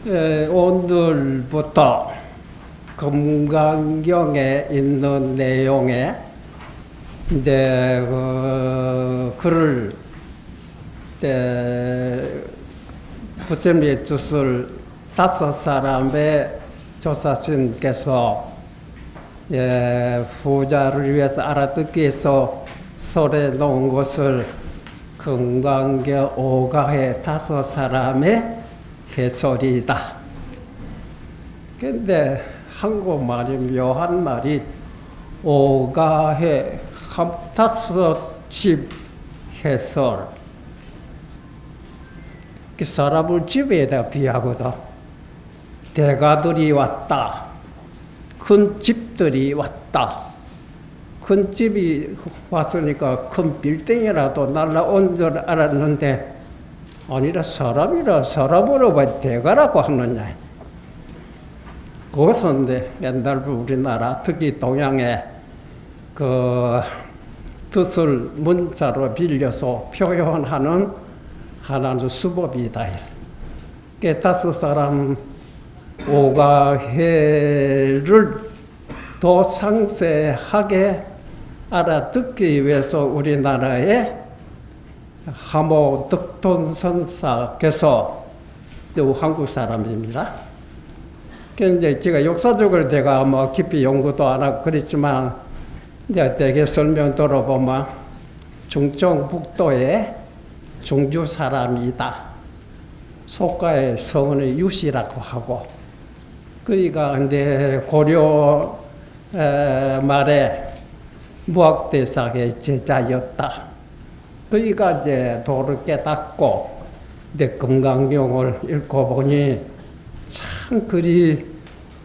오늘부터 금강경에 있는 내용에 이제 글을 부처님의 뜻을 5사람의 조사스님께서 후자를 위해서 알아듣기 위해서 설해 놓은 것을 금강경 5가의 5사람의 해설이다. 근데 한국말이 묘한 말이 5가의 5집 해설. 그 사람을 집에다 비하거든. 대가들이 왔다. 큰 집들이 왔다. 큰 집이 왔으니까 큰 빌딩이라도 날라온 줄 알았는데 아니라 사람으로 왜 대가라고 하느냐. 그것은 옛날 우리나라 특히 동양의 그 뜻을 문자로 빌려서 표현하는 하나의 수법이다. 그 5사람 5가해를 더 상세하게 알아듣기 위해서 우리나라의 하모 덕톤선사께서 한국 사람입니다. 그런데 제가 역사적으로 내가 깊이 연구도 안 하고 그랬지만 내가 대개 설명 들어보면 중청북도의 중주 사람이다. 속가의 성은의 유씨라고 하고 그러니까 이제 고려 말에 무학대사의 제자였다. 그러니까 이제 도를 깨닫고 이제 금강경을 읽고 보니 참 글이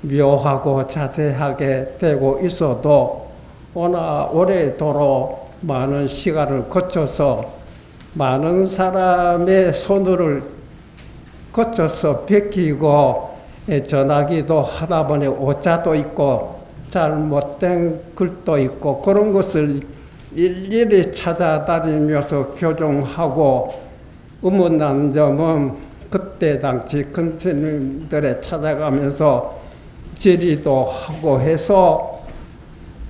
묘하고 자세하게 되고 있어도 오래도록 많은 시간을 거쳐서 많은 사람의 손을 거쳐서 베끼고 전하기도 하다 보니 오자도 있고 잘못된 글도 있고 그런 것을 일일이 찾아다니면서 교정하고 의문난 점은 그때 당시 큰 스님들에 찾아가면서 질의도 하고 해서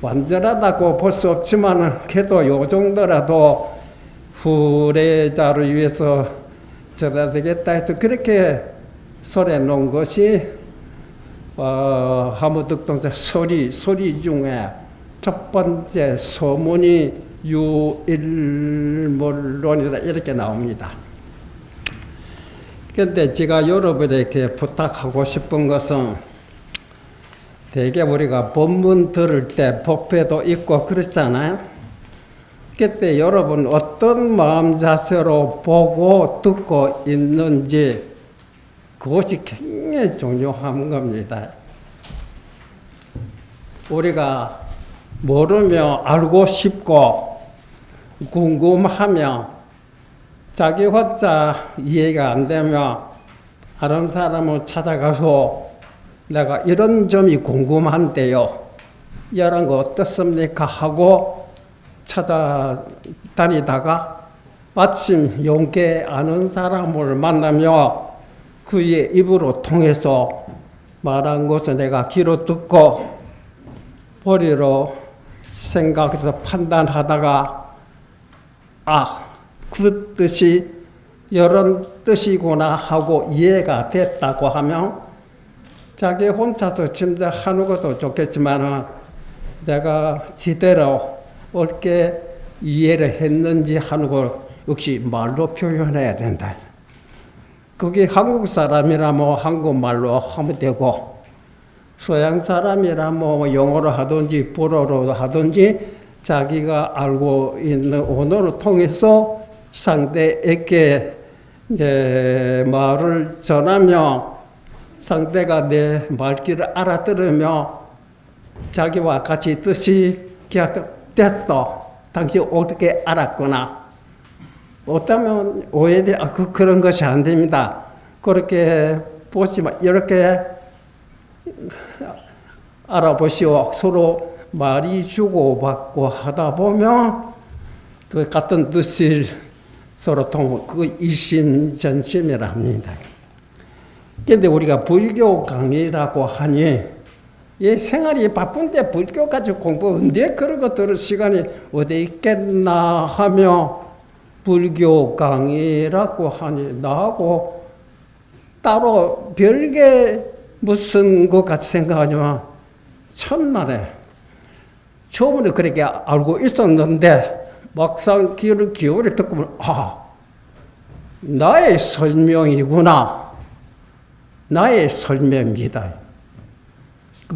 완전하다고 볼 수 없지만 그래도 요 정도라도 후레자를 위해서 전해야 되겠다 해서 그렇게 설해 놓은 것이 하무득동자 소리 중에 첫 번째 소문이 유일물론이다 이렇게 나옵니다. 그런데 제가 여러분에게 부탁하고 싶은 것은 대개 우리가 법문 들을 때 법회도 있고 그렇잖아요. 그때 여러분 어떤 마음 자세로 보고 듣고 있는지 그것이 굉장히 중요한 겁니다. 우리가 모르며 알고 싶고 궁금하며 자기 혼자 이해가 안 되면 다른 사람을 찾아가서 내가 이런 점이 궁금한데요. 이런 거 어떻습니까? 하고 찾아다니다가 마침 용케 아는 사람을 만나며 그의 입으로 통해서 말한 것을 내가 귀로 듣고 머리로 생각해서 판단하다가 그 뜻이 이런 뜻이구나 하고 이해가 됐다고 하면 자기 혼자서 짐작하는 것도 좋겠지만 내가 제대로 옳게 이해를 했는지 하는 걸 역시 말로 표현해야 된다. 그게 한국 사람이라면 한국말로 하면 되고 서양 사람이라면 영어로 하든지 불어로 하든지 자기가 알고 있는 언어를 통해서 상대에게 내 말을 전하며 상대가 내 말귀를 알아들으며 자기와 같이 뜻이 됐어. 당신 어떻게 알았구나. 어쩌면 오해돼. 그런 것이 안 됩니다. 그렇게 보시면 이렇게 알아보시오. 서로 말이 주고받고 하다 보면 그 같은 뜻을 서로 통하고 그 일심전심이라 합니다. 근데 우리가 불교 강의라고 하니 이 생활이 바쁜데 불교까지 공부 언제 그런 거 들을 시간이 어디 있겠나 하며 불교 강의라고 하니 나하고 따로 별게 무슨 것 같이 생각하지만 첫날에 처음에 그렇게 알고 있었는데 막상 귀를 기울여 듣고 보면 나의 설명이구나. 나의 설명입니다.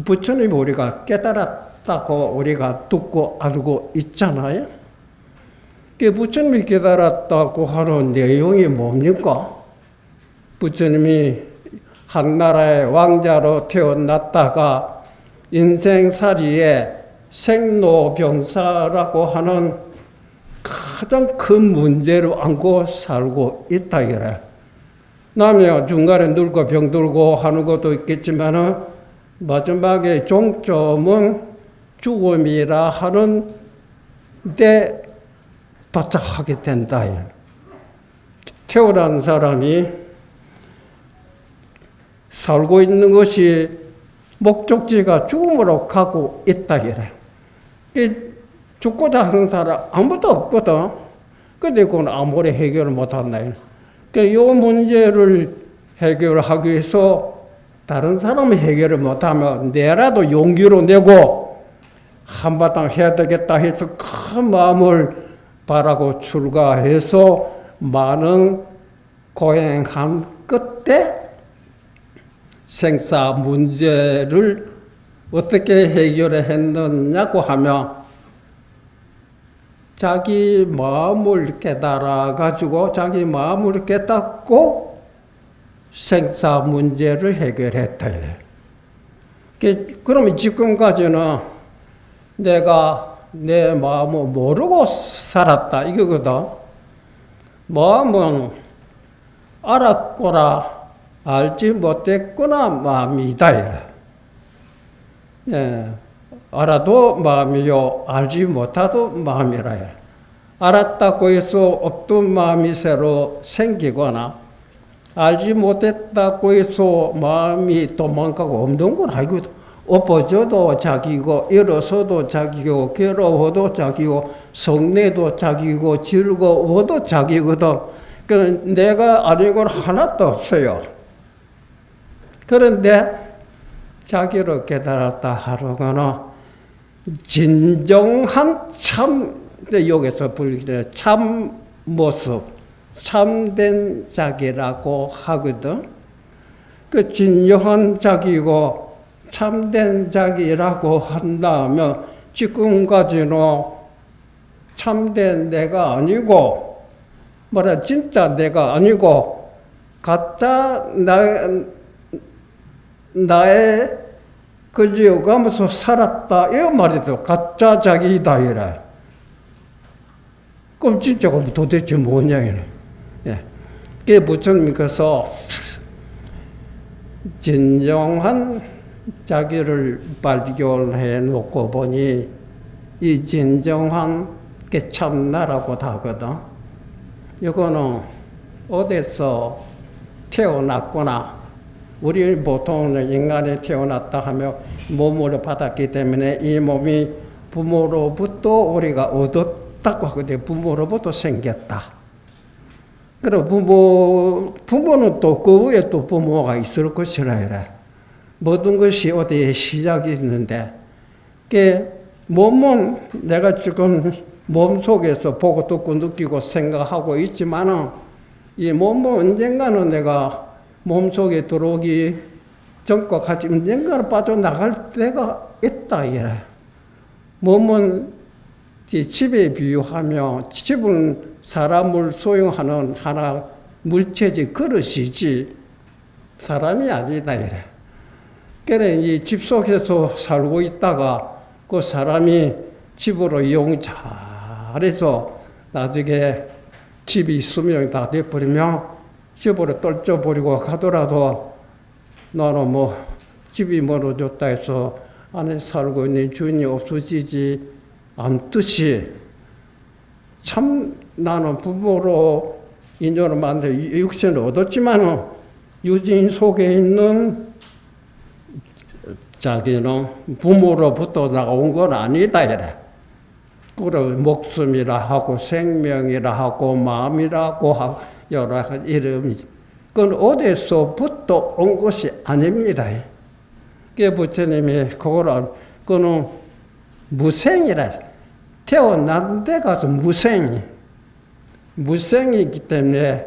부처님이 우리가 깨달았다고 우리가 듣고 알고 있잖아요. 그 부처님이 깨달았다고 하는 내용이 뭡니까? 부처님이 한나라의 왕자로 태어났다가 인생살이에 생로병사라고 하는 가장 큰 문제를 안고 살고 있다 이래. 남이 중간에 늙고 병들고 하는 것도 있겠지만은 마지막에 종점은 죽음이라 하는 데 도착하게 된다. 태어난 사람이 살고 있는 것이 목적지가 죽음으로 가고 있다. 죽고자 하는 사람 아무도 없거든. 근데 그건 아무리 해결을 못한다. 이 문제를 해결하기 위해서 다른 사람이 해결을 못하면 내라도 용기로 내고 한바탕 해야 되겠다 해서 큰 마음을 바라고 출가해서 많은 고행한 끝에 생사 문제를 어떻게 해결했느냐고 하면 자기 마음을 깨달아가지고 자기 마음을 깨닫고 생사 문제를 해결했다. 그러면 지금까지는 내가 내 마음을 모르고 살았다. 이거거든. 마음은 알았거나 알지 못했거나 마음이다. 예. 알아도 마음이요, 알지 못하도 마음이라. 알았다고 해서 없던 마음이 새로 생기거나 알지 못했다고 해서 마음이 도망가고 없는 건 아니거든. 엎어져도 자기고 일어서도 자기고 괴로워도 자기고 성내도 자기고 즐거워도 자기거든. 그러니까 내가 아니고는 하나도 없어요. 그런데 자기를 깨달았다 하려거나 진정한 참, 여기서 불리는 참 모습, 참된 자기라고 하거든. 그 진정한 자기고 참된 자기라고 한다면 지금까지는 참된 내가 아니고 진짜 내가 아니고 가짜 나의 걸려가면서 살았다. 이 말이죠. 가짜 자기다. 이래. 그럼 진짜가 도대체 뭐냐. 이래. 예. 그게 부처님께서 진정한 자기를 발견해 놓고 보니 이 진정한 게 참나라고 하거든. 이거는 어디서 태어났거나 우리 보통 인간이 태어났다 하며 몸으로 받았기 때문에 이 몸이 부모로부터 우리가 얻었다고 하거든요. 부모로부터 생겼다. 그럼 부모는 또 그 위에 또 부모가 있을 것이라 이래. 모든 것이 어디에 시작이 있는데, 그 몸은 내가 지금 몸 속에서 보고 듣고 느끼고 생각하고 있지만은 이 몸은 언젠가는 내가 몸속에 들어오기 전과 같이 언젠가는 빠져나갈 때가 있다. 이래. 몸은 집에 비유하며 집은 사람을 소용하는 하나 물체지 그릇이지 사람이 아니다. 이래. 그래, 이 집 속에서 살고 있다가 그 사람이 집으로 이용 잘해서 나중에 집이 수명이 다 돼버리면 집으로 떨쳐버리고 가더라도 너는 집이 멀어졌다 해서 안에 살고 있는 주인이 없어지지 않듯이 참 나는 부모로 인연을 만들어 육신을 얻었지만은 유진 속에 있는 자기는 부모로부터 나온 건 아니다 이래. 그리고 목숨이라 하고 생명이라 하고 마음이라고 하고 여러 가지 이름이. 그건 어디서부터 온 것이 아닙니다. 그 부처님이 그거는 무생이라. 태어난 데 가서 무생이기 때문에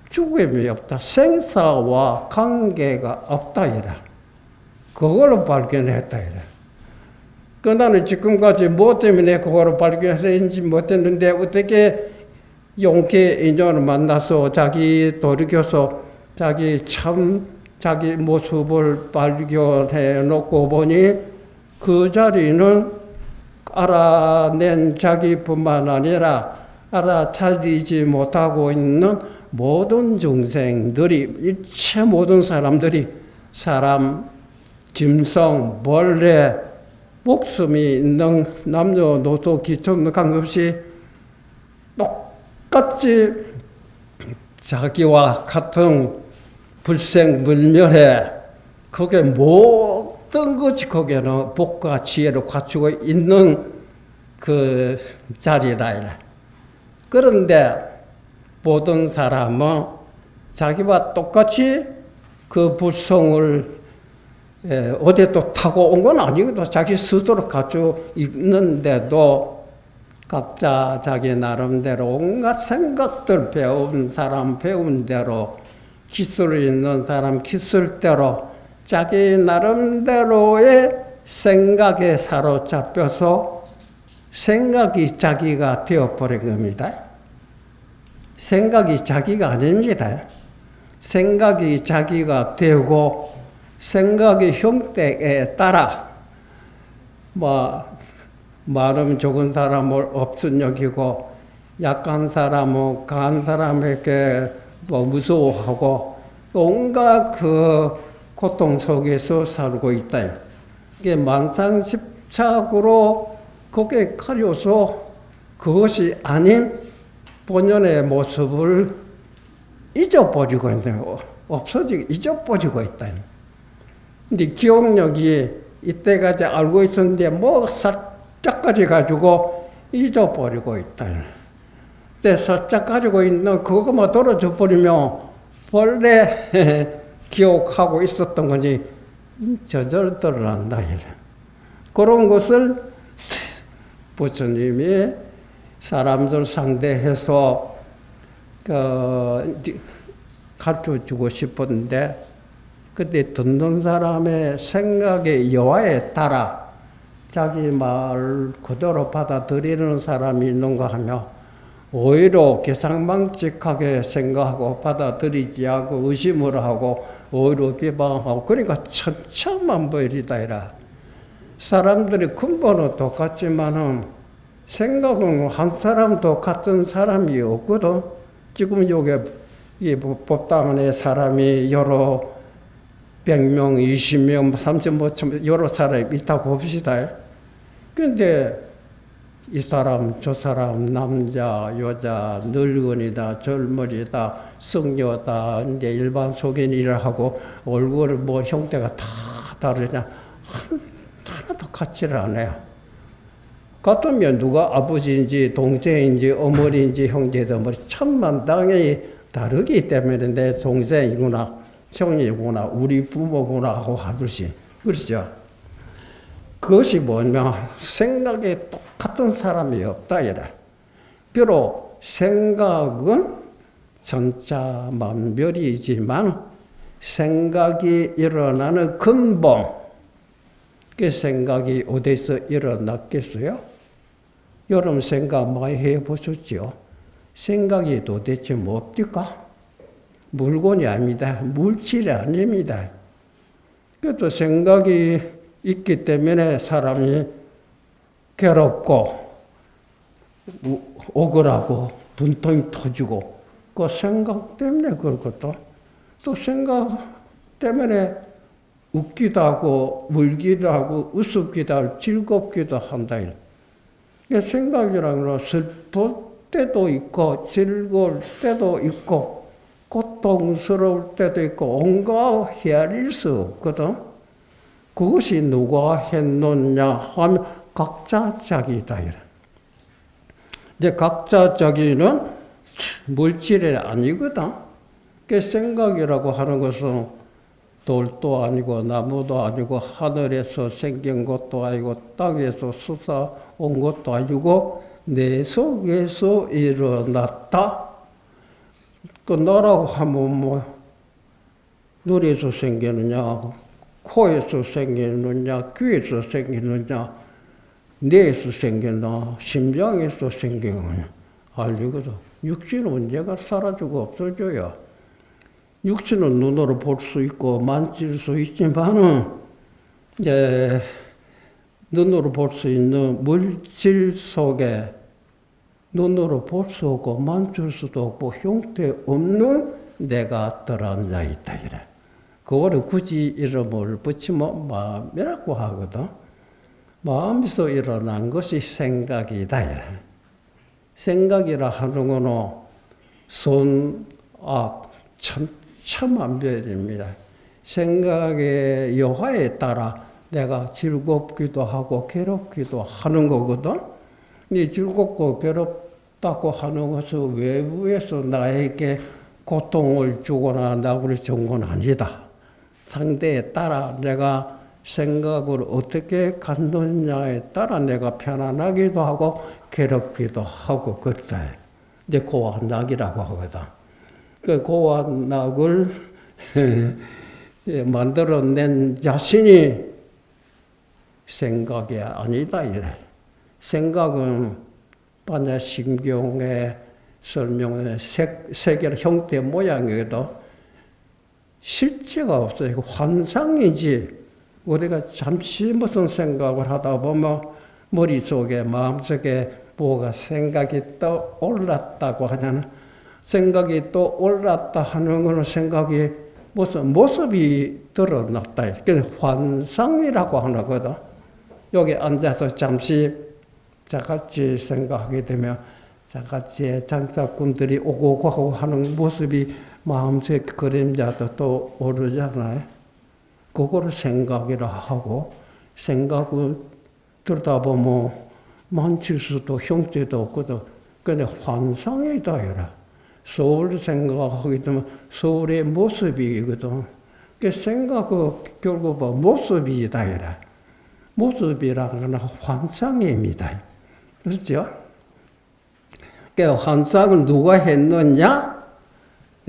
죽음이 없다. 생사와 관계가 없다 이래. 그걸로 발견했다 이래. 그 나는 지금까지 뭐 때문에 그거를 발견했는지 못했는데 어떻게 용케 인연을 만나서 자기 돌이켜서 자기 모습을 발견해 놓고 보니 그 자리는 알아낸 자기뿐만 아니라 알아차리지 못하고 있는 모든 중생들이, 일체 모든 사람들이 사람, 짐승, 벌레, 목숨이 있는 남녀노소 기촌 관계없이 똑같이 자기와 같은 불생불멸해. 그게 모든 것이 거기에는 복과 지혜를 갖추고 있는 그 자리라. 그런데 모든 사람은 자기와 똑같이 그 불성을 어디 또 타고 온 건 아니거든. 자기 스스로 갖추고 있는데도 각자 자기 나름대로 온갖 생각들 배운 사람 배운 대로, 기술 있는 사람 기술대로 자기 나름대로의 생각에 사로잡혀서 생각이 자기가 되어버린 겁니다. 생각이 자기가 아닙니다. 생각이 자기가 되고 생각의 형태에 따라 말은 적은 사람을 없은 여기고 약한 사람은 강한 사람에게 무서워하고 온갖 그 고통 속에서 살고 있다. 이게 망상집착으로 거기에 가려서 그것이 아닌 본연의 모습을 잊어버리고 있는, 잊어버리고 있다. 근데 기억력이 이때까지 알고 있었는데 살짝까지 가지고 잊어버리고 있다. 근데 살짝 가지고 있는 그것만 떨어져 버리면 원래 기억하고 있었던 거지 저절로 떨어난다. 그런 것을 부처님이 사람들 상대해서 가르쳐주고 싶었는데, 그때 듣는 사람의 생각의 여하에 따라 자기 말 그대로 받아들이는 사람이 있는가 하며 오히려 개상망측하게 생각하고 받아들이지 않고 의심을 하고 오히려 비방하고, 그러니까 천차만별이다 이라. 사람들이 근본은 똑같지만은 생각은 한 사람도 같은 사람이 없거든. 지금 여기 이 법당안에 사람이 여러 100명, 20명, 3,500명 여러 사람이 있다고 봅시다. 그런데 이 사람, 저 사람, 남자, 여자, 늙은이다, 젊은이다, 성녀다, 이제 일반 속인이라 하고 얼굴 형태가 다 다르냐. 하나도 같지를 않아요. 같으면 누가 아버지인지 동생인지 어머니인지 형제도 천만당연히 다르기 때문에 내 동생이구나, 형이구나, 우리 부모구나 하고 하듯이. 그렇죠? 그것이 뭐냐면 생각에 똑같은 사람이 없다 이래. 비록 생각은 천차만별이지만 생각이 일어나는 근본, 그 생각이 어디서 일어났겠어요? 여러분 생각 많이 해보셨죠? 생각이 도대체 뭡니까? 물건이 아닙니다. 물질이 아닙니다. 그래도 생각이 있기 때문에 사람이 괴롭고 억울하고 분통이 터지고, 그 생각 때문에 그렇거든. 또 생각 때문에 웃기도 하고 울기도 하고 우습기도 하고 즐겁기도 한다. 생각이라는 건 슬플 때도 있고 즐거울 때도 있고 고통스러울 때도 있고 온갖 헤아릴 수 없거든. 그것이 누가 했느냐 하면 각자 자기다. 근데 각자 자기는 물질이 아니거든. 그 생각이라고 하는 것은 돌도 아니고 나무도 아니고 하늘에서 생긴 것도 아니고 땅에서 솟아온 것도 아니고 내 속에서 일어났다. 그 너라고 하면 뭐 눈에서 생기느냐, 코에서 생기느냐, 귀에서 생기느냐, 뇌에서 생기느냐, 심장에서 생기느냐 알거든. 육신은 언제가 사라지고 없어져요. 육신은 눈으로 볼 수 있고 만질 수 있지만은 눈으로 볼 수 있는 물질 속에 눈으로 볼 수 없고 만질 수도 없고 형태 없는 내가 들어앉아 있다 이래. 그거를 굳이 이름을 붙이면 마음이라고 하거든. 마음에서 일어난 것이 생각이다 이래. 생각이라 하는 거는 선악 천차만별입니다. 생각의 여하에 따라 내가 즐겁기도 하고 괴롭기도 하는 거거든. 이 즐겁고 괴롭다고 하는 것은 외부에서 나에게 고통을 주거나 낙을 준 건 아니다. 상대에 따라 내가 생각을 어떻게 갖느냐에 따라 내가 편안하기도 하고 괴롭기도 하고 그렇다. 이제 고안낙이라고 하거든. 그 고안낙을 만들어낸 자신이 생각이 아니다 이래. 생각은 반야심경의 설명에 세계의 형태 모양에도 실체가 없어요. 환상이지. 우리가 잠시 무슨 생각을 하다 보면 머릿속에 마음속에 뭐가 생각이 떠올랐다고 하잖아. 생각이 떠올랐다 하는 것은 생각이 무슨 모습이 드러났다. 그래서 환상이라고 하는 거다. 여기 앉아서 잠시 자같이 생각하게 되면 자같이 장사꾼들이 오고 가고 하는 모습이 마음속에 그림자도 또 오르잖아요. 그거를 생각이라 하고 생각을 들여다보면 만질 수도 형태도 없거든. 근데 환상이다 이라. 서울 생각하게 되면 서울의 모습이거든. 그 생각은 결국 모습이다 이라. 모습이라는 건 환상입니다. 그렇죠? 그 환상을 누가 했느냐?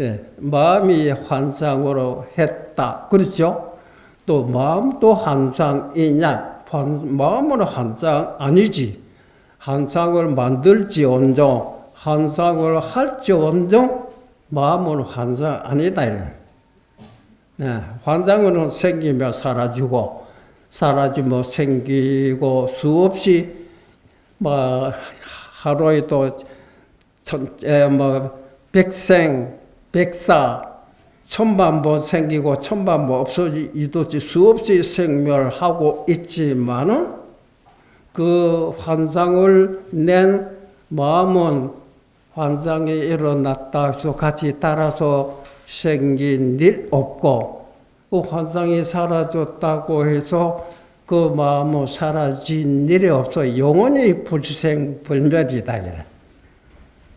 예, 마음이 환상으로 했다. 그렇죠? 또 마음도 환상이냐? 마음은 환상 아니지. 환상을 만들지언정, 환상을 할지언정, 마음은 환상 아니다. 네, 환상은 생기며 사라지고, 사라지면 생기고 수없이 뭐 하루에 또 백생, 백사, 천만 번 생기고 천만 번 없어지듯이 수없이 생멸하고 있지만은 그 환상을 낸 마음은 환상이 일어났다 해서 같이 따라서 생긴 일 없고 그 환상이 사라졌다고 해서 그 마음은 사라진 일이 없어. 영원히 불생불멸이다.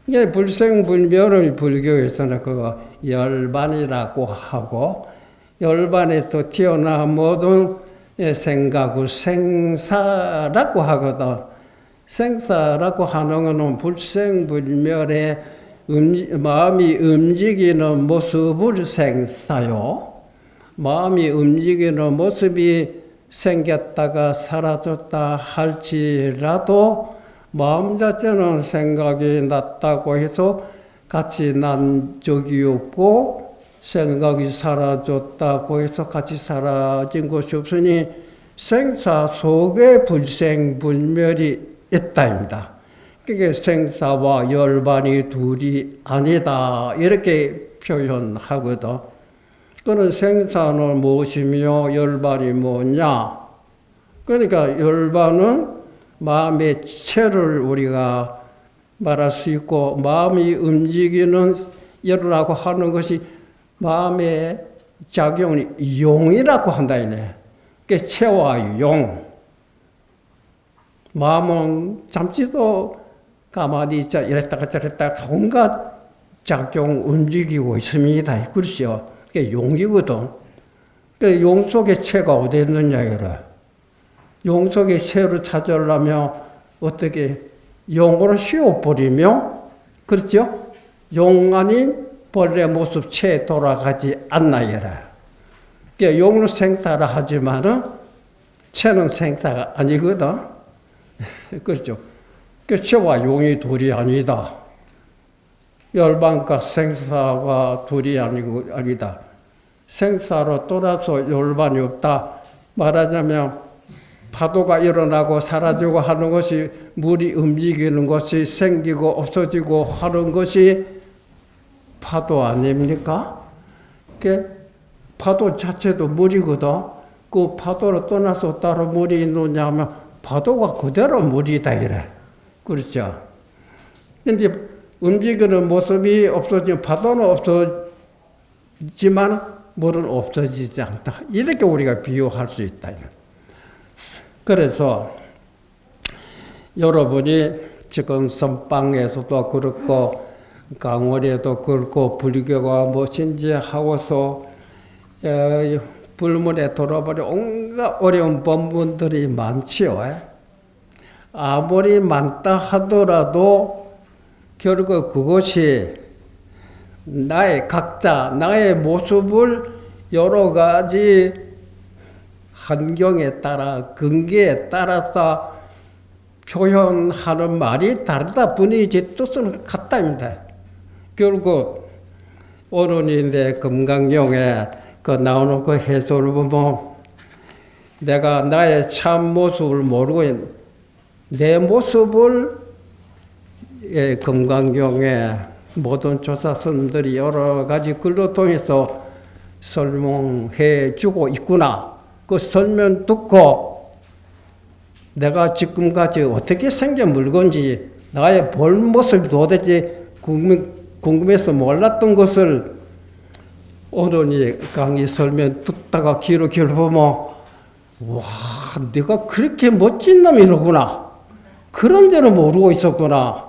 이게 불생불멸을 불교에서는 그거 열반이라고 하고 열반에서 태어난 모든 생각을 생사라고 하거든. 생사라고 하는 것은 불생불멸의 마음이 움직이는 모습을 생사요. 마음이 움직이는 모습이 생겼다가 사라졌다 할지라도 마음 자체는 생각이 났다고 해서 같이 난 적이 없고 생각이 사라졌다고 해서 같이 사라진 것이 없으니 생사 속에 불생불멸이 있다입니다. 그게 생사와 열반이 둘이 아니다 이렇게 표현하거든. 그는 생사는 무엇이며 열반이 뭐냐? 그러니까 열반은 마음의 체를 우리가 말할 수 있고 마음이 움직이는 일어나고 하는 것이 마음의 작용이 용이라고 한다 이네. 그 체와 용. 마음은 잠시도 가만히 있자 이랬다가 저랬다가 온갖 작용 움직이고 있습니다. 그렇죠. 그게 용이거든. 그 용 속에 체가 어디 있느냐 이래. 용 속에 체를 찾으려면 어떻게 용으로 씌워버리며 그렇죠? 용 아닌 본래 모습 체에 돌아가지 않나 이래. 그러니까 용은 생사를 하지만은 체는 생사가 아니거든. 그렇죠. 그 체와 용이 둘이 아니다. 열반과 생사가 둘이 아니다. 생사로 떠나서 열반이 없다. 말하자면 파도가 일어나고 사라지고 하는 것이 물이 움직이는 것이 생기고 없어지고 하는 것이 파도 아닙니까? 파도 자체도 물이거든. 그 파도를 떠나서 따로 물이 있느냐 하면 파도가 그대로 물이다 이래. 그렇죠. 근데 움직이는 모습이 없어지면 파도는 없어지만 물은 없어지지 않다. 이렇게 우리가 비유할 수 있다. 그래서 여러분이 지금 선방에서도 그렇고 강원에도 그렇고 불교가 무엇인지 하고서 불문에 들어버린 온갖 어려운 법문들이 많지요. 아무리 많다 하더라도 결국 그것이 나의 모습을 여러 가지 환경에 따라 근기에 따라서 표현하는 말이 다르다 뿐이지 뜻은 같답니다. 결국 오른인데 금강경에 그 나오는 그 해설을 보면 내가 나의 참 모습을 모르고 내 모습을 금강경에 모든 조사선들이 여러 가지 글로 통해서 설명해 주고 있구나. 그 설명 듣고 내가 지금까지 어떻게 생긴 물건지 나의 본 모습이 도대체 궁금해서 몰랐던 것을 오늘이 강의 설명 듣다가 귀로 보면 와, 내가 그렇게 멋진 놈이로구나. 그런 줄은 모르고 있었구나.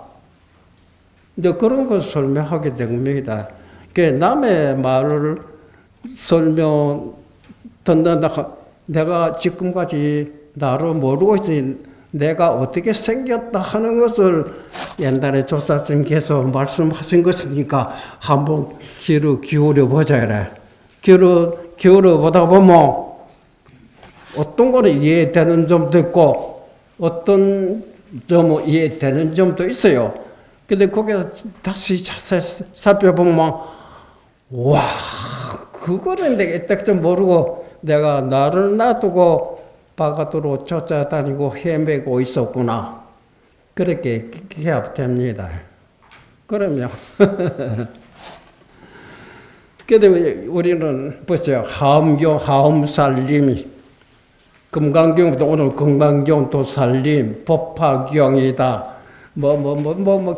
근데 그런 것을 설명하게 된 겁니다. 남의 말을 설명 듣는다. 내가 지금까지 나를 모르고 있으니 내가 어떻게 생겼다 하는 것을 옛날에 조사님께서 말씀하신 것이니까 한번 귀를 기울여 보자 이래. 귀를 기울여 보다 보면 어떤 거는 이해되는 점도 있고 어떤 점은 이해되는 점도 있어요. 근데 거기서 다시 자세히 살펴보면 와, 그거는 내가 딱 좀 모르고 내가 나를 놔두고 바깥으로 쫓아다니고 헤매고 있었구나. 그렇게 기합됩니다. 그러면 그다음에 우리는 보세요. 하엄살림이 금강경도 오늘 금강경도 살림, 법화경이다.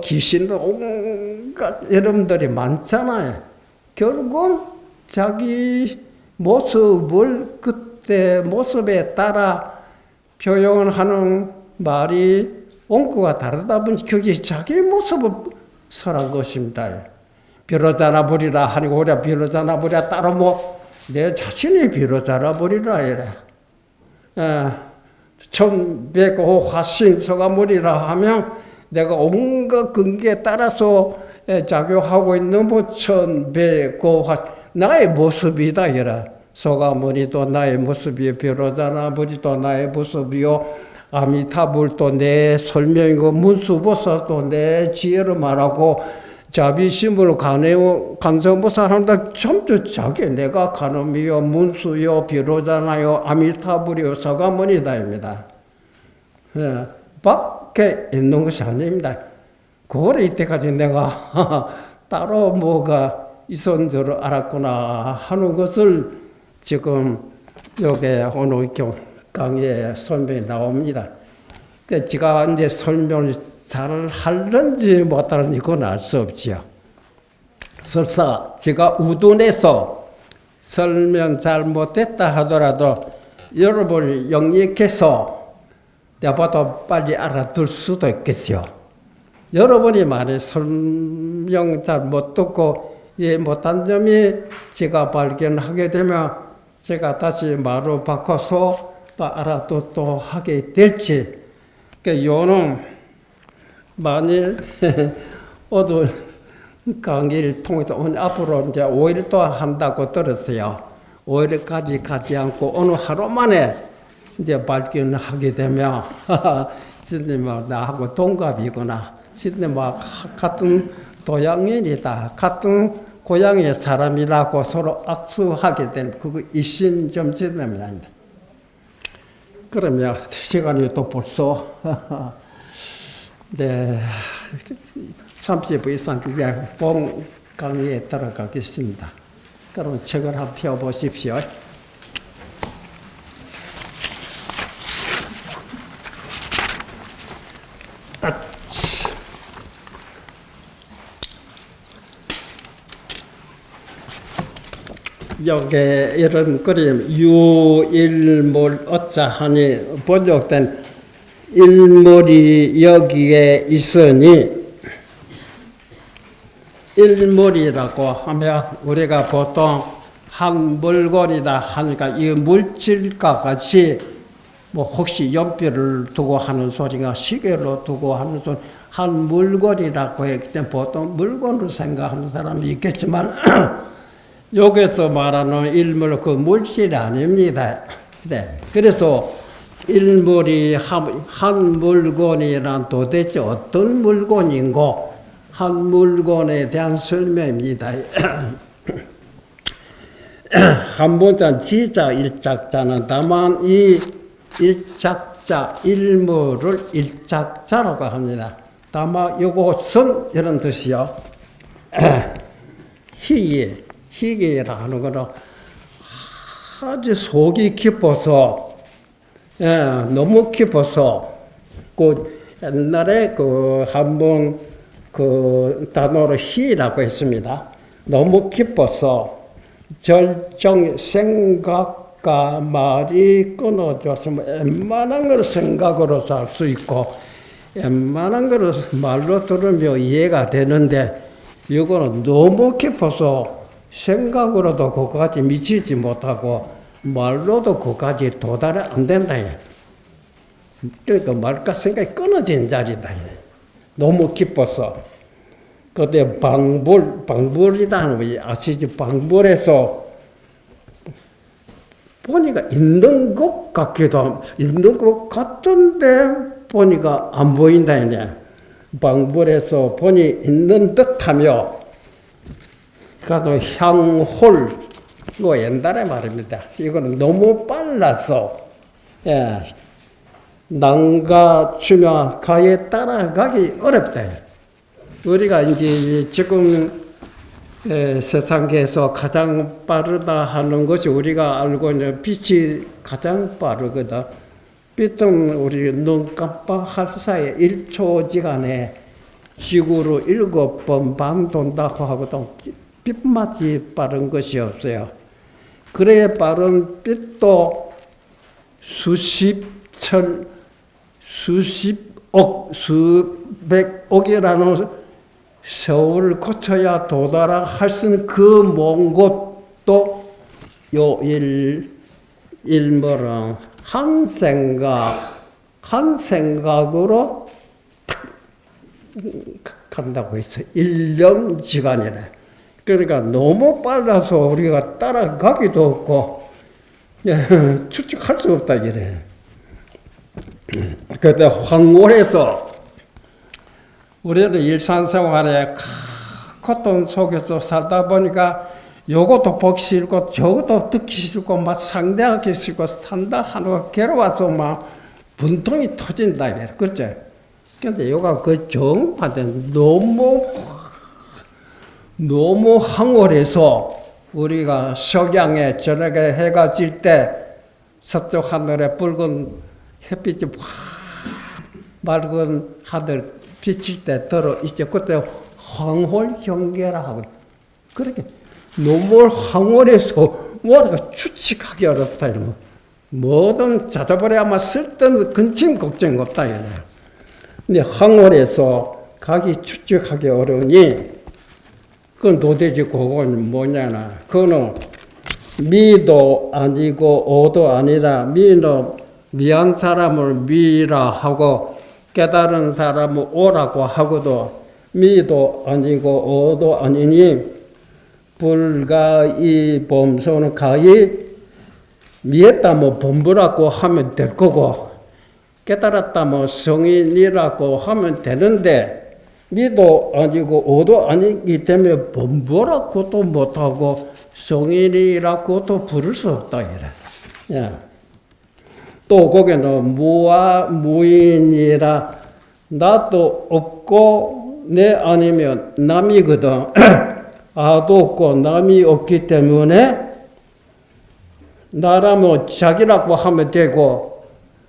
귀신도 온갖 여러분들이 많잖아요. 결국은 자기 모습을 그때 모습에 따라 표현하는 말이 원고가 다르다 보니 그게 자기 모습을 설한 것입니다. 비로자나 부리라 하니까 우리가 비로자나 부리라 따로 내 자신이 비로자나 부리라 이래. 천백호 화신서가물이라 하면 내가 온갖 근기에 따라서 작용하고 있는 천백호 나의 모습이다 이래. 소가모니도 나의 모습이요, 비로자나불이도 나의 모습이요, 아미타불도 내 설명이고, 문수보살도 내 지혜를 말하고, 자비심으로 간성보살한다 전부 자기 내가 가늠이요, 문수요, 비로자나요, 아미타불이요, 소가모니다입니다. 밖에 있는 것이 아닙니다. 그거를 이때까지 내가 따로 뭐가 있었는 줄 알았구나 하는 것을 지금 여기 오늘 강의에 설명이 나옵니다. 제가 이제 설명을 잘 하는지 못하는지 그건 알 수 없지요. 설사 제가 우둔해서 설명 잘 못했다 하더라도 여러분을 영역해서 내보다 빨리 알아들 수도 있겠죠. 여러분이 만약 설명 잘 못 듣고 이해 못한 점이 제가 발견하게 되면 제가 다시 말로 바꿔서 또 알아듣도록 하게 될지. 그러니까 요는 만일 오늘 강의를 통해서 오늘 앞으로 이제 5일 동안 한다고 들었어요. 5일까지 가지 않고 오늘 하루 만에 이제 발견하게 되면 스님은 나하고 동갑이구나. 스님과 같은 도양인이다. 같은 고향의 사람이라고 서로 악수하게 되는 그거 일신점진입니다. 그러면 시간이 또 벌써 네 30분 이상 그냥 본 강의에 들어가겠습니다. 그럼 책을 한번 펴보십시오. 여기 이런 그림 유일몰 어자 하니 번역된 일몰이 여기에 있으니 일몰이라고 하면 우리가 보통 한 물건이다 하니까 이 물질과 같이 뭐 혹시 연필을 두고 하는 소리가 시계로 두고 하는 소리 한 물건이라고 했기 때문에 보통 물건으로 생각하는 사람이 있겠지만 여기서 말하는 일물 그 물질이 아닙니다. 네. 그래서 일물이 한 물건이란 도대체 어떤 물건인고 한 물건에 대한 설명입니다. 한 번째 지자 일작자는 다만 이 일작자 일물을 일작자라고 합니다. 다만 이것은 이런 뜻이요. 희귀라는 거는 아주 속이 깊어서 너무 깊어서 그 옛날에 그 한번 그 단어로 희라고 했습니다. 너무 깊어서 절정 생각과 말이 끊어졌으면 웬만한 걸 생각으로서 할 수 있고 웬만한 걸 말로 들으면 이해가 되는데 이거는 너무 깊어서 생각으로도 그까지 미치지 못하고 말로도 그까지 도달이 안 된다. 그러니까 말과 생각이 끊어진 자리다. 너무 깊어서. 그때 방불이라는 거 아시지? 방불에서 보니까 있는 것 같기도 하고, 있는 것 같은데 보니까 안 보인다. 방불에서 보니 있는 듯하며, 그래도 향홀, 이거 옛날에 말입니다. 이거는 너무 빨라서, 난가 주며 가에 따라가기 어렵다. 우리가 이제 지금 세상에서 가장 빠르다 하는 것이 우리가 알고 있는 빛이 가장 빠르거든. 빛은 우리 눈 깜빡할 사이에 1초지간에 지구로 7번 반 돈다고 하거든. 빛맛이 빠른 것이 없어요. 그래 빠른 빛도 수십억, 수백억이라는 세월을 거쳐야 도달할 수 있는 그 먼 곳도 요 일머랑 한 생각으로 간다고 했어요. 1년지간이래. 그러니까 너무 빨라서 우리가 따라가기도 없고 추측할 수 없다 이래. 그때 황홀해서 우리는 일상생활에 고통 속에서 살다 보니까 요것도 보기 싫고 저것도 듣기 싫고 막 상대하기 싫고 산다 하는 거 괴로워서 막 분통이 터진다 이래. 그렇죠? 근데 요가 그 정반대 너무 황홀해서 우리가 석양에 저녁에 해가 질 때 서쪽 하늘에 붉은 햇빛이 맑은 하늘 비칠 때 들어 이제 그때 황홀 경계라 하고 그렇게 너무 황홀해서 뭐라가 추측하기 어렵다 이러면 뭐든 찾아버려 아마 쓸데없는 근심 걱정이 없다 이래. 근데 황홀해서 각이 추측하기 어려우니 그건 도대체 그건 뭐냐나 그거는 미도 아니고 오도 아니라 미는 미한 사람을 미라 하고 깨달은 사람을 오라고 하고도 미도 아니고 오도 아니니 불가이 범소는 가히 미했다 뭐 범부라고 하면 될 거고 깨달았다 뭐 성인이라고 하면 되는데 미도 아니고 오도 아니기 때문에 범부라고도 못하고 성인이라고도 부를 수 없다 이래. 야. 또 거기는 무와 무인이라 나도 없고 내 아니면 남이거든. 아도 없고 남이 없기 때문에 나라면 자기라고 하면 되고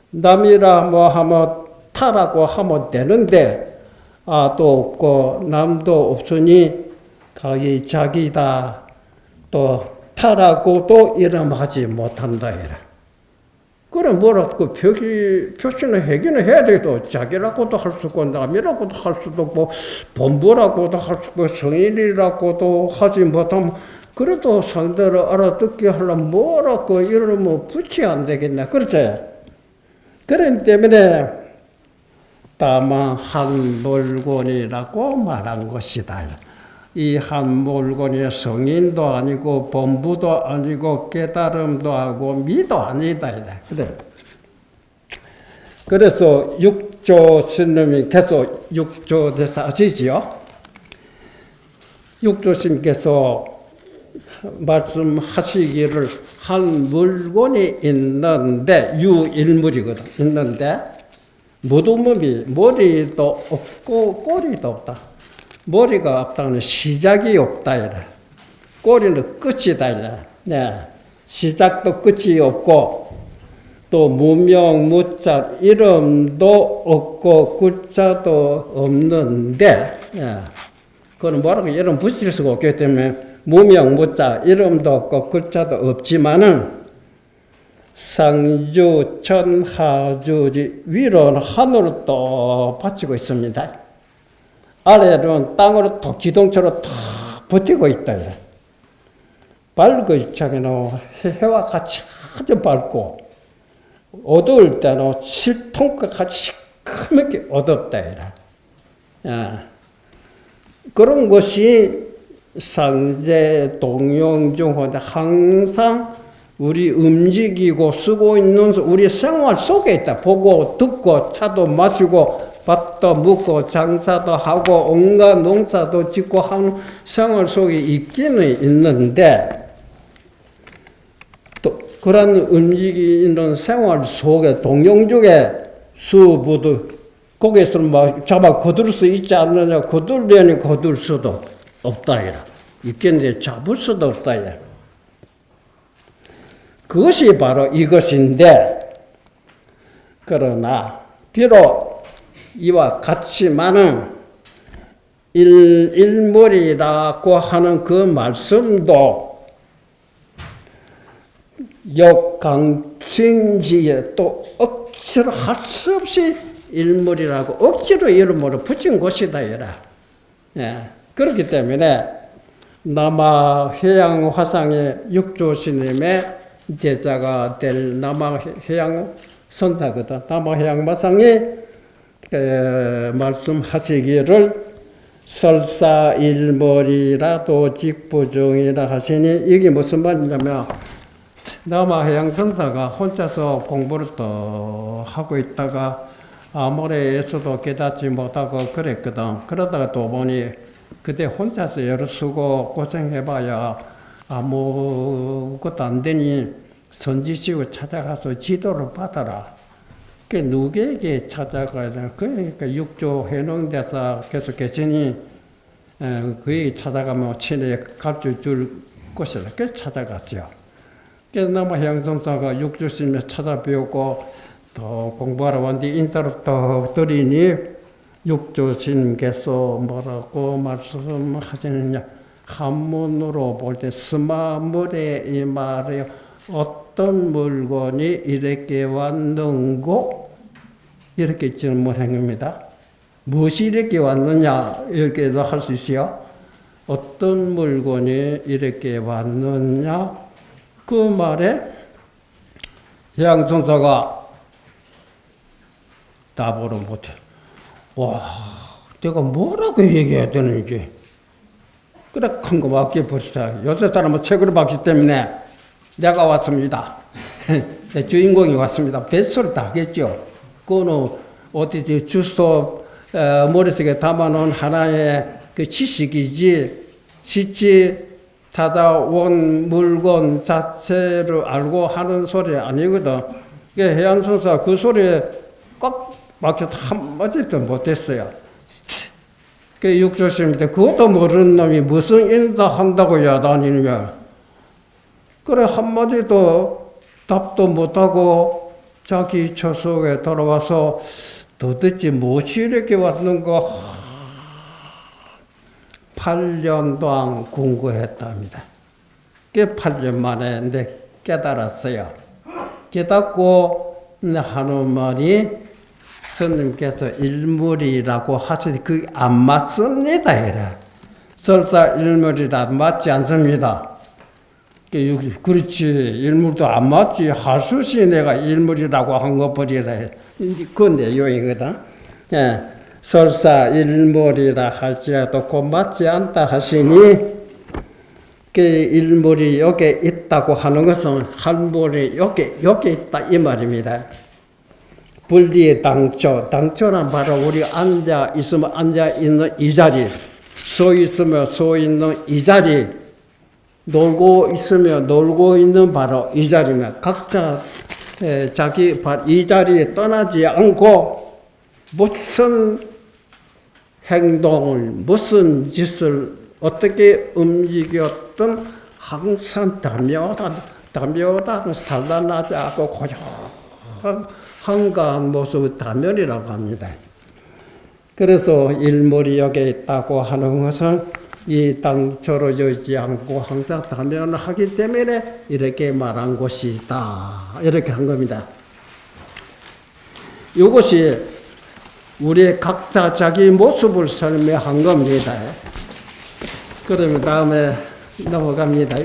남이라 뭐 하면 타라고 하면 되는데 아도 없고 남도 없으니 가히 자기다 또 타라고도 이름하지 못한다 이라. 그럼 뭐라고 표시는 하기는 해야 되도 자기라고도 할 수 있고 남이라고도 할 수도 없고 본부라고도 할 수 있고 성인이라고도 하지 못하면 그래도 상대를 알아듣게 하려면 뭐라고 이러면 붙이 안 되겠나 그렇지? 그런 때문에 다만 한 물건이라고 말한 것이다. 이 한 물건이 성인도 아니고 본부도 아니고 깨달음도 하고 미도 아니다. 그래. 그래서 육조 스님이 계속 육조 대사 아시지요? 육조 스님께서 말씀하시기를 한 물건이 있는데 유일물이거든. 있는데 무두몸이 머리도 없고 꼬리도 없다. 머리가 없다는 시작이 없다 이래. 꼬리는 끝이다 이래. 네. 시작도 끝이 없고 또 무명 무자 이름도 없고 글자도 없는데 네. 그건 뭐라고 이름 붙일 수가 없기 때문에 무명 무자 이름도 없고 글자도 없지만은 상주 천하주지 위로는 하늘을 또 받치고 있습니다. 아래는 땅으로 또 기둥처럼 탁 버티고 있다. 밝을 적에는 해와 같이 아주 밝고 어두울 때는 실통과 같이 시커멓게 어둡다. 그런 것이 상제 동용중호인데 항상 우리 움직이고 쓰고 있는 우리 생활 속에 있다. 보고 듣고 차도 마시고 밭도 묻고 장사도 하고 온갖 농사도 짓고 하는 생활 속에 있기는 있는데 또 그런 움직이는 생활 속에 동용중에 수부도 거기에서 막 잡아 거둘 수 있지 않느냐 거둘려니 거둘 수도 없다 이라. 있겠는데 잡을 수도 없다 이라. 그것이 바로 이것인데 그러나 비록 이와 같지만은 일물이라고 하는 그 말씀도 역강칭지에 또 억지로 할 수 없이 일물이라고 억지로 이름으로 붙인 것이다 이라. 예. 그렇기 때문에 남아해양 화상의 육조스님의 제자가 될 남아해양 선사거든. 남아해양 화상이 말씀하시기를 설사일머리라 도직부중이라 하시니 이게 무슨 말이냐면 남아해양 선사가 혼자서 공부를 또 하고 있다가 아모레에서도 깨닫지 못하고 그랬거든. 그러다가 또 보니 그때 혼자서 애를 쓰고 고생해봐야 아무것도 안 되니 선지식을 찾아가서 지도를 받아라. 그 누구에게 찾아가야 되나? 그러니까 육조 해농대사 계속 계시니 그에게 찾아가면 친히 가르쳐 줄 것이라. 그래서 찾아갔어요. 그래서 남아해양선사가 육조스님을 찾아뵈었고 더 공부하러 왔는데 인사를 더 드리니 육조스님께서 뭐라고 말씀하시느냐 한문으로 볼 때 스마물의 이 말이요. 어떤 물건이 이렇게 왔는고? 이렇게 질문한 겁니다. 무엇이 이렇게 왔느냐? 이렇게도 할 수 있어요. 어떤 물건이 이렇게 왔느냐? 그 말에 해양천사가 답을 못해. 와, 내가 뭐라고 얘기해야 되는지. 그래, 큰 거 맞게 벌써. 요새 사람은 책으로 봤기 때문에 내가 왔습니다. 내 주인공이 왔습니다. 뱃소리 다 하겠죠. 그거는 어디 주소 머릿속에 담아놓은 하나의 그 지식이지, 실제 찾아온 물건 자체를 알고 하는 소리 아니거든. 해양천사 그 소리에 꽉 막혀도 한마디도 못했어요. 그 육조심인데 그것도 모르는 놈이 무슨 인사한다고 야단이냐. 그래 한마디도 답도 못하고 자기 처소에 돌아와서 도대체 무엇이 이렇게 왔는가 8년 동안 궁금했답니다. 그 8년 만에 깨달았어요. 깨닫고 하는 말이 스님께서 일물이라고 하시니 그게 안 맞습니다. 이래. 설사 일물이라 맞지 않습니다. 그렇지 일물도 안 맞지. 하수시 내가 일물이라고 한 거 버리라. 그 내용이거든. 예. 설사 일물이라 할지라도 곧 맞지 않다 하시니 그 일물이 여기 있다고 하는 것은 한물이 여기 있다 이 말입니다. 분리의 당초는 바로 우리 앉아 있으면 앉아 있는 이 자리, 서 있으면 서 있는 이 자리, 놀고 있으면 놀고 있는 바로 이 자리면 각자 자기 이 자리에 떠나지 않고 무슨 행동을 무슨 짓을 어떻게 움직였든 항상 담요다 산란하지 않고 고요한 한가한 모습을 담요이라고 합니다. 그래서 일물이 여기에 있다고 하는 것은 이 당초로 여지 않고 항상 담요를 하기 때문에 이렇게 말한 것이다. 이렇게 한 겁니다. 이것이 우리 각자 자기 모습을 설명한 겁니다. 그러면 다음에 넘어갑니다.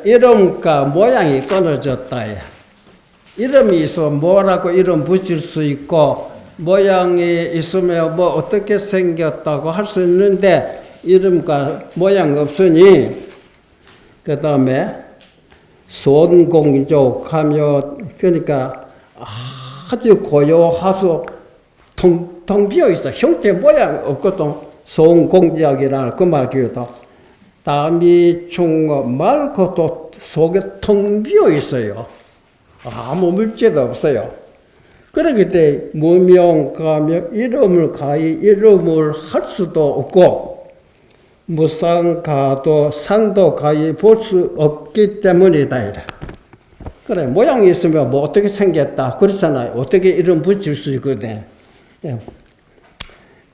이름과 모양이 끊어졌다. 이름이 있으면 뭐라고 이름 붙일 수 있고 모양이 있으면 뭐 어떻게 생겼다고 할 수 있는데 이름과 모양 없으니 그 다음에 손공족하며 그러니까 아주 고요하소 텅 비어 있어. 형태 모양 없거든. 손공작이라는 그 말이거든. 땀이 충어 맑고도 속에 텅 비어 있어요. 아무 물질도 없어요. 그래 그때 무명가며 이름을 할 수도 없고 무상가도 상도 가히 볼 수 없기 때문이다. 그래 모양이 있으면 뭐 어떻게 생겼다 그렇잖아요. 어떻게 이름 붙일 수 있거든.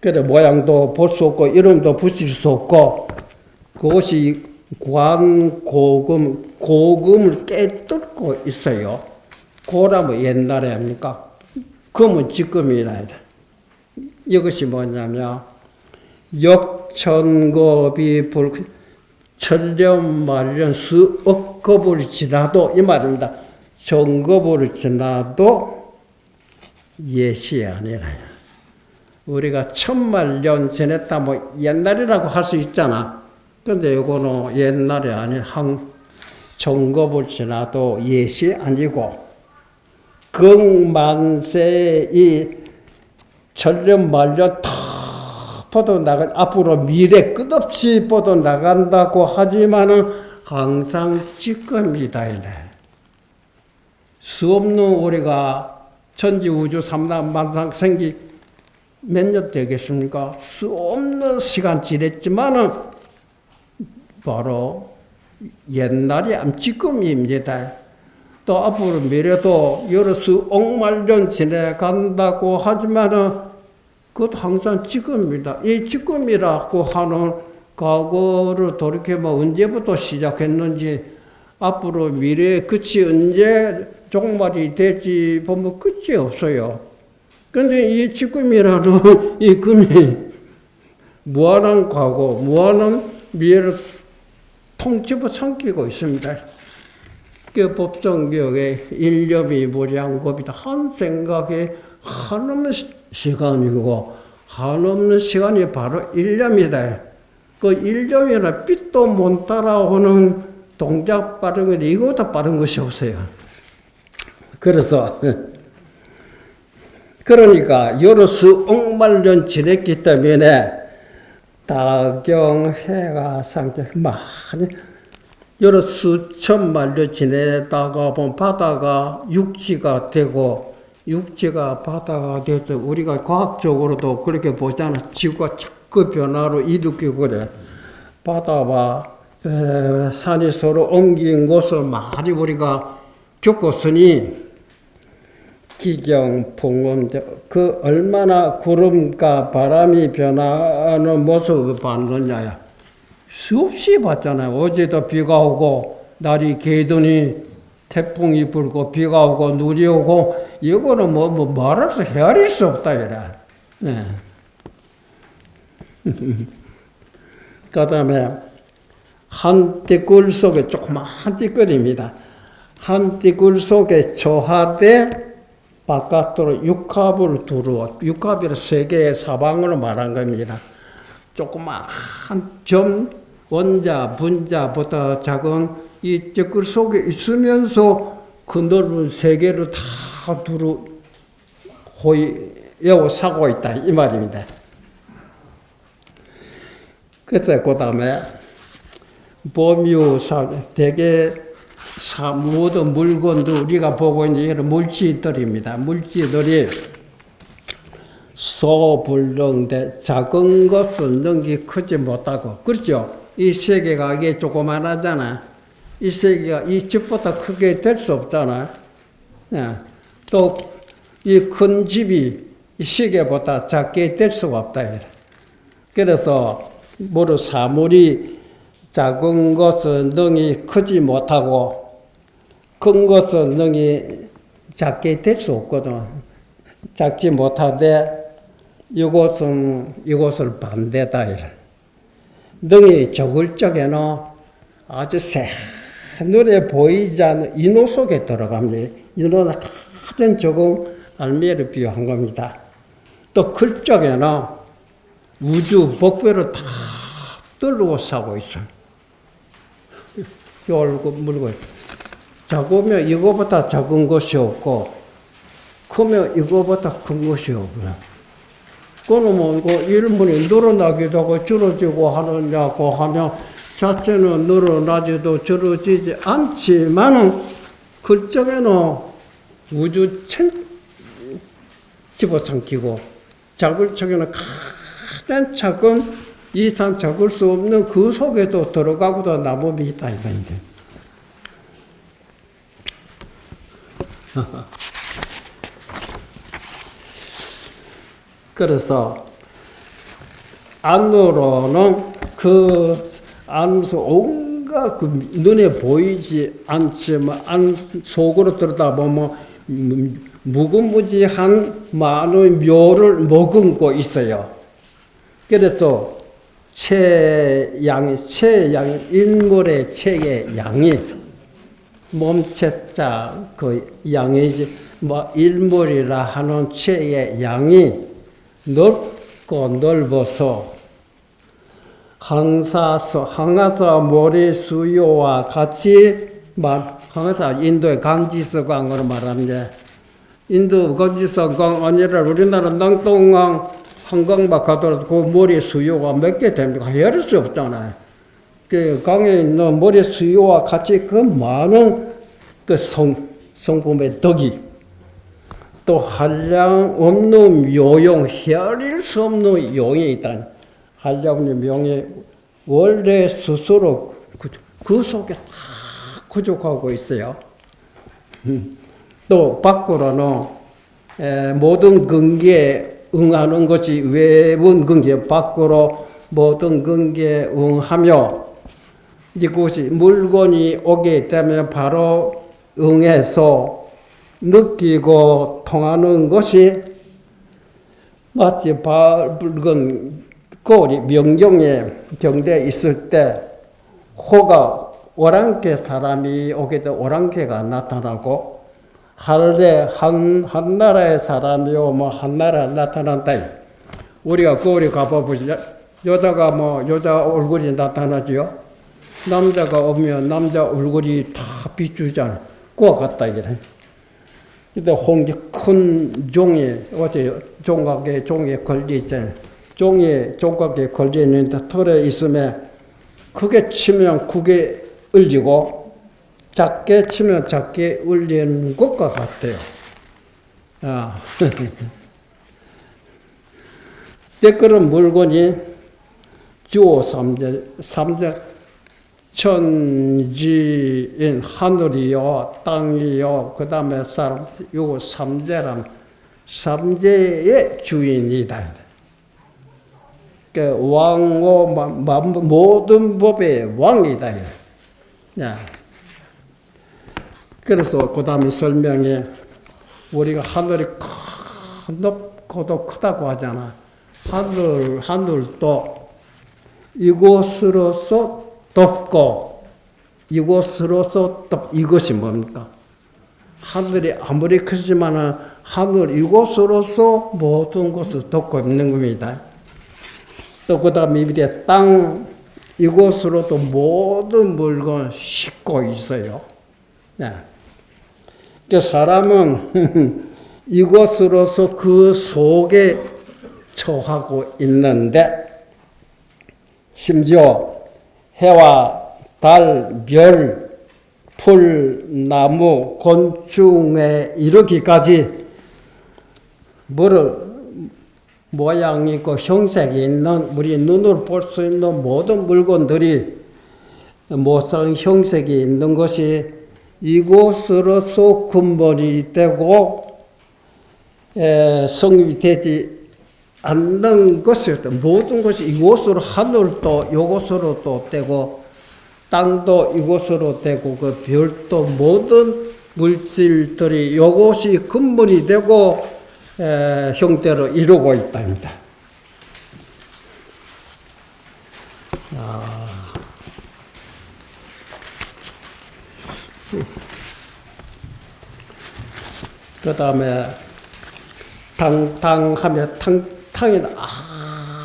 그래 모양도 볼 수 없고 이름도 붙일 수 없고 그것이 고금을 깨뚫고 있어요. 고라면 옛날에 합니까? 금은 지금이라. 이것이 뭐냐면 역천겁이 천년만년 수억 겁을 지나도 이 말입니다. 천겁을 지나도 예시 아니라. 우리가 1000만년 지냈다 뭐 옛날이라고 할 수 있잖아. 근데 이거는 옛날이 아닌 천겁을 지나도 예시 아니고 극만세 이 천년만년 다 뻗어 나간 앞으로 미래 끝없이 뻗어 나간다고 하지만은 항상 지금이다. 수 없는 우리가 천지우주 삼단만상 생기 몇 년 되겠습니까? 수 없는 시간 지냈지만은 바로 옛날이 지금입니다. 또 앞으로 미래도 여러 수억만 년 지내간다고 하지만은 그것도 항상 지금입니다. 이 지금이라고 하는 과거를 돌이켜보면 언제부터 시작했는지 앞으로 미래의 끝이 언제 종말이 될지 보면 끝이 없어요. 그런데 이 지금이라는 이 금이 무한한 과거, 무한한 미래를 통째로 삼키고 있습니다. 그 법성경의 일념이 무량겁이다. 한 생각에 한없는 시간이고 한없는 시간이 바로 일념이다. 그 일념이나 빛도 못 따라오는 동작 빠른 건 이거보다 빠른 것이 없어요. 그래서 그러니까 여러 수억만 년 지냈기 때문에 다경해가 상태 많이 여러 수천만 년 지내다가 보면 바다가 육지가 되고 육지가 바다가 돼서 우리가 과학적으로도 그렇게 보잖아. 지구가 자꾸 변화로 일으키고 그래. 바다와 산이 서로 옮긴 것을 많이 우리가 겪었으니 기경, 풍음, 그 얼마나 구름과 바람이 변하는 모습을 봤느냐야. 수없이 봤잖아요. 어제도 비가 오고 날이 개더니 태풍이 불고 비가 오고 눈이 오고 이거는 뭐 말해서 헤아릴 수 없다 이래. 네. 그 다음에 한 띠굴 속에 조그마한 띠굴입니다. 한 띠굴 속에 조하되 바깥으로 육합을 두루, 육합이라 세계의 사방으로 말한 겁니다. 조그마한 점, 원자, 분자보다 작은 이 띠굴 속에 있으면서 그 넓은 세계를 다 두루 호위하고 사고 있다 이 말입니다. 그래서 그 다음에 범유사 대개 모든 물건도 우리가 보고 있는 이런 물질들입니다. 물질들이 소불능대 작은 것은 능히 크지 못하고 그렇죠. 이 세계가 이게 조그만하잖아. 이 세계가 이 집보다 크게 될 수 없잖아. 또 이 큰 집이 이 시계보다 작게 될 수가 없다. 그래서 모두 사물이 작은 것은 능히 크지 못하고 큰 것은 능히 작게 될 수 없거든. 작지 못하되 이것을 반대다. 능히 적을 적에는 아주 새눈에 보이지 않는 인호 속에 들어갑니다. 인호는 가장 적은 알미를 비유한 겁니다. 또 클 적에는 우주 복배를 다 떨고 사고 있어요. 물건. 작으면 이거보다 작은 것이 없고, 크면 이거보다 큰 것이 없구나. 그거는 뭐, 일문이 늘어나기도 하고 줄어지고 하느냐고 하면, 자체는 늘어나지도 줄어지지 않지만은, 그 적에는 우주 집어삼키고, 작을 적에는 가장 작은 이상 적을 수 없는 그 속에도 들어가고도 나무이 있다 이건데. 그래서 안으로는 그 안에서 온갖 그 눈에 보이지 않지만 안 속으로 들여다보면 무궁무진한 많은 묘를 머금고 있어요. 그래서 체양이 인물의 체의 양이 몸체자 그 양이지 뭐 일물이라 하는 체의 양이 넓고 넓어서 항아사 모래 수요와 같이 항아사 인도의 강지서강으로 말하는데 인도 강지서강 아니라 우리나라 낭동강 한강만 가더라도 그 모래 수요가 몇 개 됩니까? 헤아릴 수 없잖아요. 그 강에 있는 모래 수요와 같이 그 많은 그 성품의 덕이 또 한량 없는 요용, 헤아릴 수 없는 용이 있다. 한량 없는 용이 원래 스스로 그 속에 다 구족하고 있어요. 또 밖으로는 모든 근기에 응하는 것이 외분 근계 밖으로 모든 근계에 응하며 이것이 물건이 오게 되면 바로 응해서 느끼고 통하는 것이 마치 밝은 거울이 명경에 경대에 있을 때 호가 오랑캐 사람이 오게 되면 오랑캐가 나타나고 하늘에 한 나라의 사람이 오면 한 나라에 나타난다. 우리가 거울에 가봐보자. 여자가 여자 얼굴이 나타나죠. 남자가 오면 남자 얼굴이 다 비추잖아. 그와 같다 이래. 근데 홍기 큰 종이 어디 종각에 걸려 있잖아요. 종각에 걸려 있는데 털에 있으면 크게 치면 크게 울리고 작게 치면 작게 울리는 것과 같아요. 그런 물건이 주오 삼재 천지인 하늘이요 땅이요 그 다음에 사람 요 삼재의 주인이다. 왕오 모든 법의 왕이다. 그래서 그 다음에 설명에 우리가 하늘이 높고도 크다고 하잖아. 하늘도 이곳으로서 덥고 이곳으로서 이것이 뭡니까? 하늘이 아무리 크지만은 하늘 이곳으로서 모든 것을 덮고 있는 겁니다. 또 그 다음에 밑에 땅 이곳으로도 모든 물건 싣고 있어요. 그 사람은 이곳으로서 그 속에 처하고 있는데 심지어 해와 달, 별, 풀, 나무, 곤충에 이르기까지 모양이 있고 형색이 있는 우리 눈으로 볼 수 있는 모든 물건들이 모상 형색이 있는 것이 이곳으로서 근본이 되고 성립이 되지 않는 것이었다. 모든 것이 이곳으로 하늘도 이곳으로 또 되고 땅도 이곳으로 되고 그 별도 모든 물질들이 이곳이 근본이 되고 형태로 이루고 있답니다. 그 다음에 당당하며 당이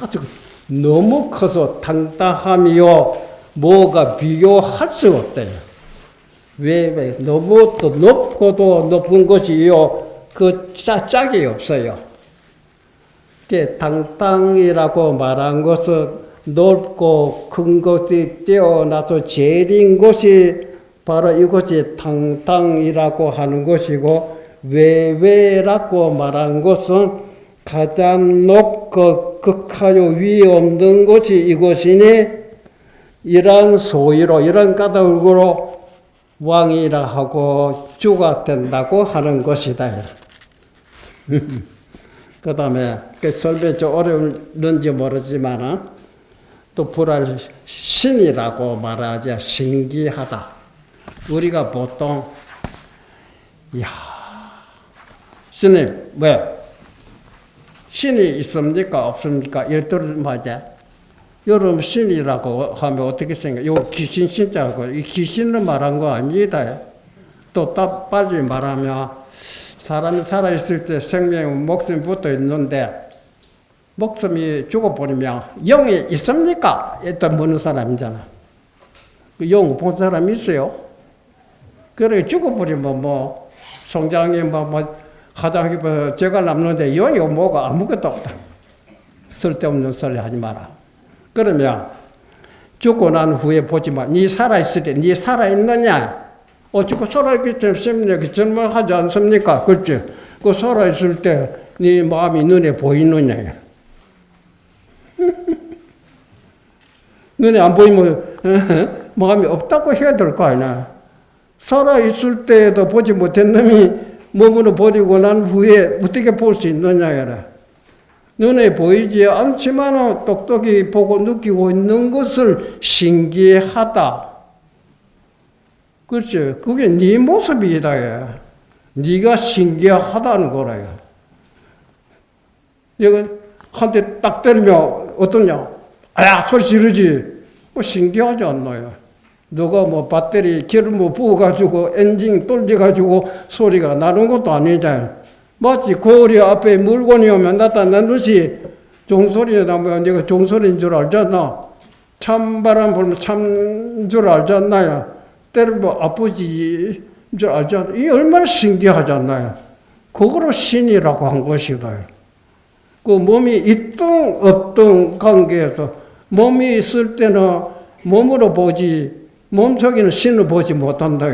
아주 너무 커서 당당하며 뭐가 비교할 수 없대요. 왜 너무 또 높고도 높은 것이요 그 짝이 없어요. 당당이라고 말한 것은 높고 큰 것이 뛰어나서 제일인 것이 바로 이것이 당당이라고 하는 것이고 외외라고 말한 것은 가장 높고 극하여 위에 없는 것이 이것이니 이런 소위로 이런 까닭으로 왕이라 하고 주가 된다고 하는 것이다. 그 다음에 설명이 좀 어려운지 모르지만 또 불알 신이라고 말하자 신기하다. 우리가 보통 스님 왜 신이 있습니까 없습니까 이랬더니 맞아. 여러분 신이라고 하면 어떻게 생각해요? 요 귀신 신자고 이 귀신을 말한 거 아닙니다. 또 빨리 말하면 사람이 살아있을 때 생명은 목숨이 붙어 있는데 목숨이 죽어버리면 영이 있습니까? 일단 묻는 사람이잖아. 그 영 본 사람이 있어요? 그래 죽어버리면 성장이 화장이 제가 남는데 영이 뭐가 아무것도 없다. 쓸데없는 소리 하지 마라. 그러면 죽고 난 후에 보지만 네 살아있을 때 네 살아있느냐? 죽고 살아있기 때문에 심리학이 전문하지 않습니까? 그렇지? 그 살아있을 때 네 마음이 눈에 보이느냐? 눈에 안 보이면 마음이 없다고 해야 될 거 아니야. 살아있을 때도 보지 못한 놈이 몸으로 버리고 난 후에 어떻게 볼 수 있느냐? 눈에 보이지 않지만 똑똑히 보고 느끼고 있는 것을 신기하다. 그렇지. 그게 네 모습이다. 네가 신기하다는 거라요. 이거 한 대 딱 때리면 어떠냐? 아야 소리 지르지. 뭐 신기하지 않나요? 너가 뭐 배터리 기름 뭐 부어가지고 엔진 돌려가지고 소리가 나는 것도 아니잖아요. 마치 거리 앞에 물건이 오면 나타나듯이 종소리 나면 내가 종소리인 줄 알잖아. 찬바람 불면 찬 줄 알잖아요. 때리면 아프지 줄 알잖아요. 이 얼마나 신기하잖아요. 그거로 신이라고 한 것이다. 그 몸이 있든 없든 관계에서 몸이 있을 때는 몸으로 보지 몸속에는 신을 보지 못한다.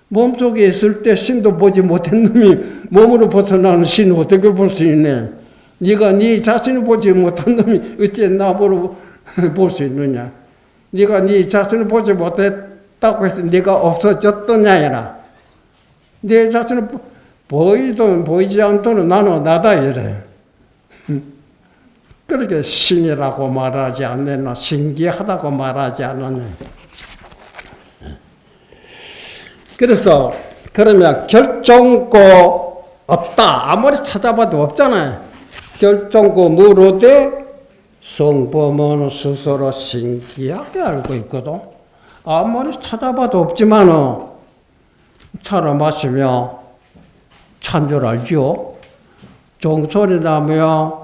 몸속에 있을 때 신도 보지 못한 놈이 몸으로 벗어나는 신을 어떻게 볼 수 있네. 네가 네 자신을 보지 못한 놈이 어째 남으로 볼 수 있느냐. 네가 네 자신을 보지 못했다고 해서 네가 없어졌더냐. 네 자신을 보이든 보이지 않든 나는 나다 이래. 그렇게 신이라고 말하지 않느냐, 신기하다고 말하지 않느냐. 그래서 그러면 결정코 없다. 아무리 찾아봐도 없잖아요. 결정코 무로되 성범은 스스로 신기하게 알고 있거든. 아무리 찾아봐도 없지만은 차를 마시면 찬 줄 알지요. 종소리 나면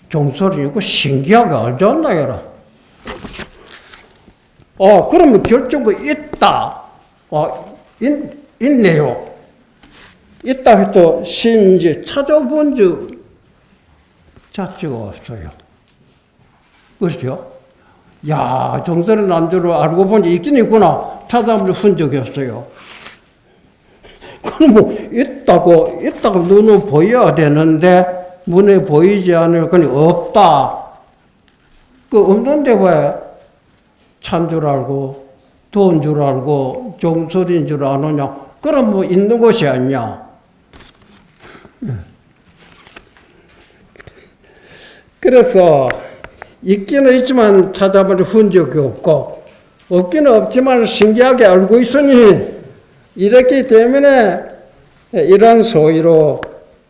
종소리 있고 신기하게 알지 않나요? 그러면 결정코 있다. 있네요. 있다 해도 심지 찾아본 적 자체가 없어요. 그렇죠? 야, 종소리 난 줄 알고 보니 있긴 있구나. 찾아본 적이 없어요. 그럼 뭐 있다고 눈으로 보여야 되는데 눈에 보이지 않을 거니 없다. 그 없는데 왜 찬 줄 알고 더운 줄 알고 종소리인 줄 아느냐? 그럼 뭐 있는 것이 아니냐? 그래서 있기는 있지만 찾아보니 흔적이 없고 없기는 없지만 신기하게 알고 있으니 이렇기 때문에 이런 소위로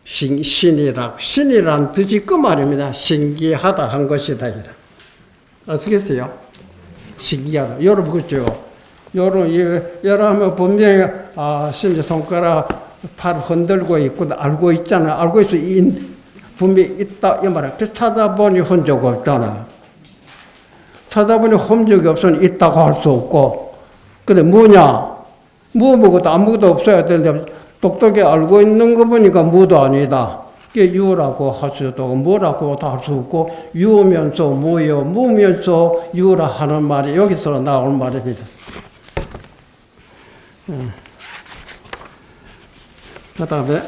신이란 뜻이 그 말입니다. 신기하다 한 것이다. 아시겠어요? 신기하다. 여러분 그렇죠? 여러분 분명히 신이 손가락 팔 흔들고 있고 알고 있잖아. 알고 있어. 분명히 있다 이 말이야. 찾아보니 흔적 없잖아. 찾아보니 흔적이 없으니 있다고 할 수 없고. 근데 뭐냐? 아무것도 없어야 되는데 똑똑히 알고 있는 거 보니까 무도 아니다. 그게 유라고 할 수도 뭐라고도 할 수 없고 유면서 무요 무면서 유라 하는 말이 여기서 나올 말입니다. 그다음에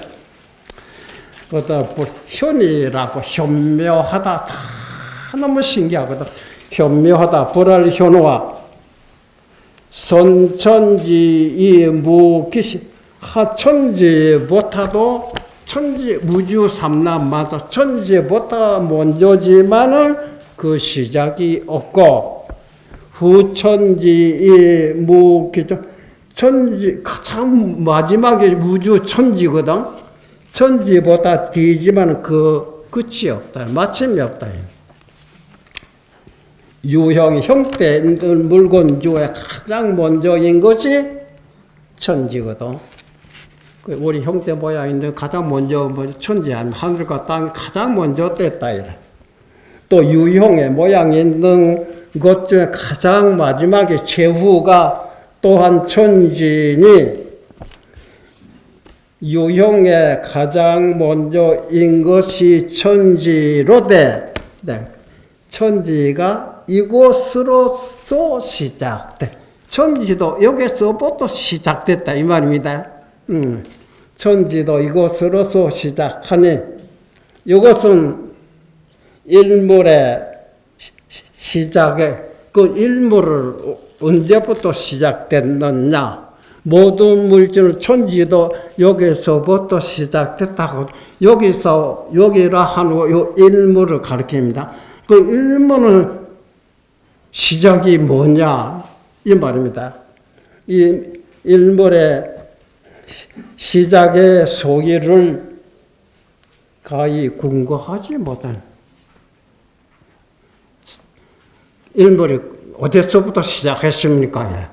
현이라고 현묘하다 다 너무 신기하거든. 현묘하다 불알 현호와 선천지이 무기시 하천지보다도 천지 우주 삼남마다 천지보다 먼저지만은 그 시작이 없고 후천지이 무기죠. 천지 가장 마지막에 우주 천지거든. 천지보다 뒤지만 그 끝이 없다. 마침이 없다. 유형 형태 있는 물건 중에 가장 먼저인 것이 천지거든. 우리 형태 모양인데 가장 먼저 천지 아니면 하늘과 땅이 가장 먼저 뗐다. 또 유형의 모양이 있는 것 중에 가장 마지막에 최후가 또한 천지니 유형의 가장 먼저인 것이 천지로되 천지가 이곳으로서 시작돼. 천지도 여기서부터 시작됐다 이 말입니다. 천지도 이곳으로서 시작하니 이것은 일물의 시작에 그 일물을 언제부터 시작됐느냐? 모든 물질은 천지도 여기서부터 시작됐다고. 여기라 하는 요 일물을 가리킵니다. 그 일물은 시작이 뭐냐 이 말입니다. 이 일물의 시작의 소리를 가히 궁금하지 못한 일물이 어디서부터 시작했습니까?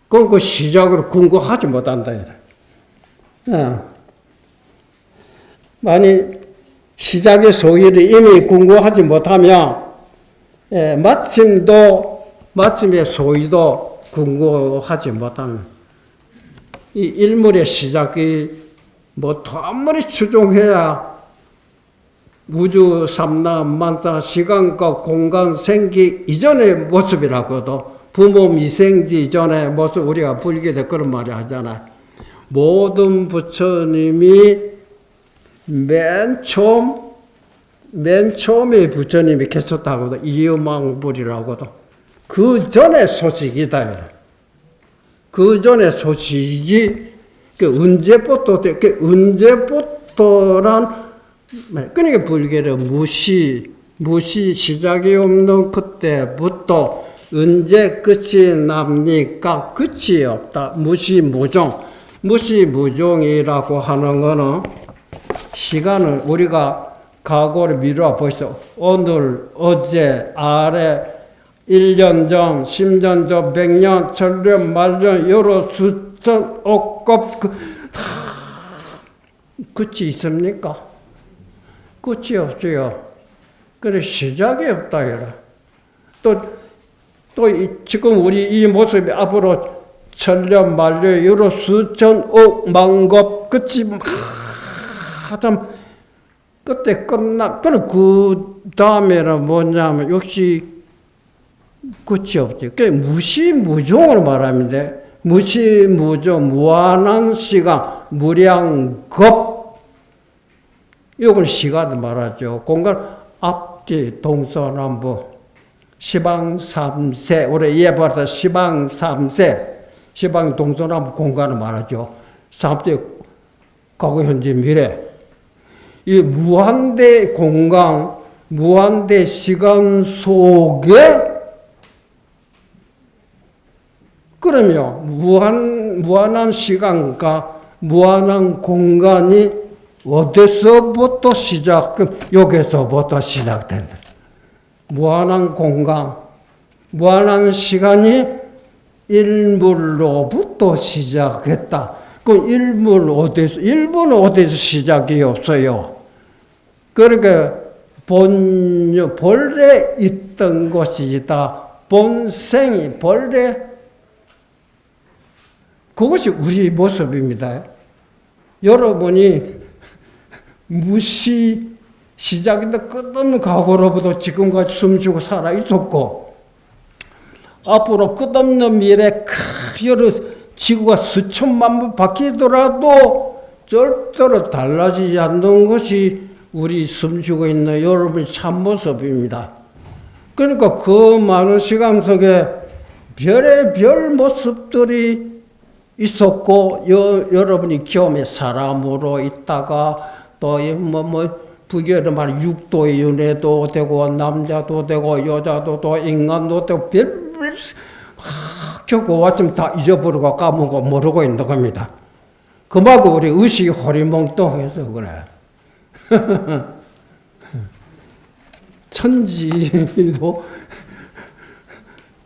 그럼 그 시작을 궁금하지 못한다. 만약 시작의 소리를 이미 궁금하지 못하면 마침의 소리도 궁금하지 못하는 이 일물의 시작이 뭐 아무리 추종해야 우주 삼라 만사 시간과 공간 생기 이전의 모습이라고도 부모 미생지 이전의 모습 우리가 불교에서 그런 말을 하잖아요. 모든 부처님이 맨 처음에 부처님이 계셨다고도 이유망불이라고도 그 전의 소식이다. 그 전의 소식이 언제부터란 그러니까 불교를 무시 시작이 없는 그때부터 언제 끝이 납니까? 끝이 없다. 무시무종이라고 하는 거는 시간을 우리가 과거를 미루어 보시오. 오늘, 어제, 아래, 1년 전, 10년 전, 100년, 천년, 만년, 여러 수천, 억겁, 끝이 있습니까? 끝이 없어요. 그래, 시작이 없다, 이라. 또, 지금 우리 이 모습이 앞으로 천년, 만년, 여러 수천, 억, 만겁, 끝이 참, 그때 그럼 그 다음에는 뭐냐면, 역시 끝이 없죠. 그게 무시무종을 말합니다. 무시무종, 무한한 시간, 무량겁. 이걸 시간을 말하죠. 공간 앞뒤 동서남북 시방 3세 우리 이해봐서 시방 3세 시방 동서남북 공간을 말하죠. 3대 과거 현재 미래 이 무한대 공간 무한대 시간 속에 그러면 무한한 시간과 무한한 공간이 어디서부터 여기서부터 시작된다. 무한한 공간, 무한한 시간이 일물로부터 시작했다. 그 일물은 어디서 시작이 없어요. 그러니까 본래 있던 것이다. 본생이 본래 그것이 우리 모습입니다. 여러분이 시작인데 끝없는 과거로부터 지금까지 숨쉬고 살아 있었고 앞으로 끝없는 미래 여러 지구가 수천만 번 바뀌더라도 절대로 달라지지 않는 것이 우리 숨쉬고 있는 여러분의 참모습입니다. 그러니까 그 많은 시간 속에 별의별 모습들이 있었고 여러분이 경험에 사람으로 있다가 또 불교에도 말 육도의 윤회도 되고 남자도 되고 여자도 또 인간도 되고 별별 겪고 왔지만 다 잊어버리고 까먹고 모르고 있는 겁니다. 그만큼 우리 의식이 호리멍텅해서 그래.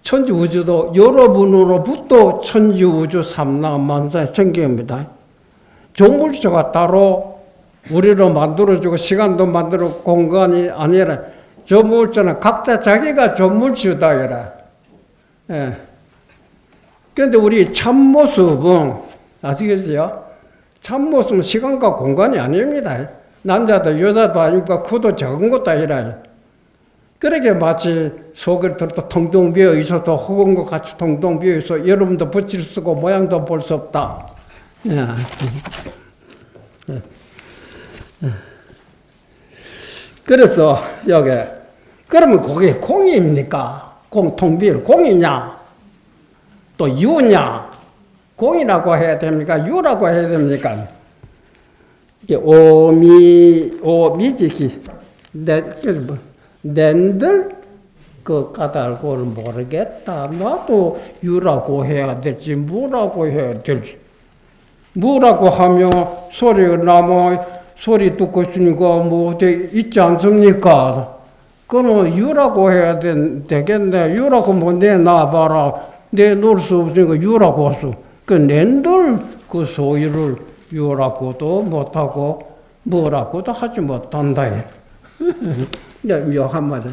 천지우주도 여러분으로부터 천지우주 삼라만사의 생깁니다. 종물체가 따로 우리로 만들어주고 시간도 만들어 공간이 아니라 종물체는 각자 자기가 종물체다 이래. 예. 그런데 우리 참모습은 아시겠어요? 참모습은 시간과 공간이 아닙니다. 남자도 여자도 아니고 크도 적은 것도 아니라. 그러게 마치 속을 들어 텅텅 비어 있어도 허공 것 같이 텅텅 비어 있어 여러분도 붙일 쓰고 모양도 볼 수 없다. 예. 그래서 여기 그러면 그게 공입니까? 텅 비어 공이냐? 또 유냐? 공이라고 해야 됩니까? 유라고 해야 됩니까? 이게 오미지기 낸들 그 까닭을 모르겠다. 나도 유라고 해야 될지 뭐라고 해야 될지. 뭐라고 하면 소리가 나면 소리 듣고 있으니까 뭐 있지 않습니까? 그럼 유라고 해야 되겠네. 유라고 뭐 내놔봐라. 내놓을 수 없으니까 유라고 하소. 그 낸들 그 소리를 유라고도 못하고 뭐라고도 하지 못한다. 묘한 말이.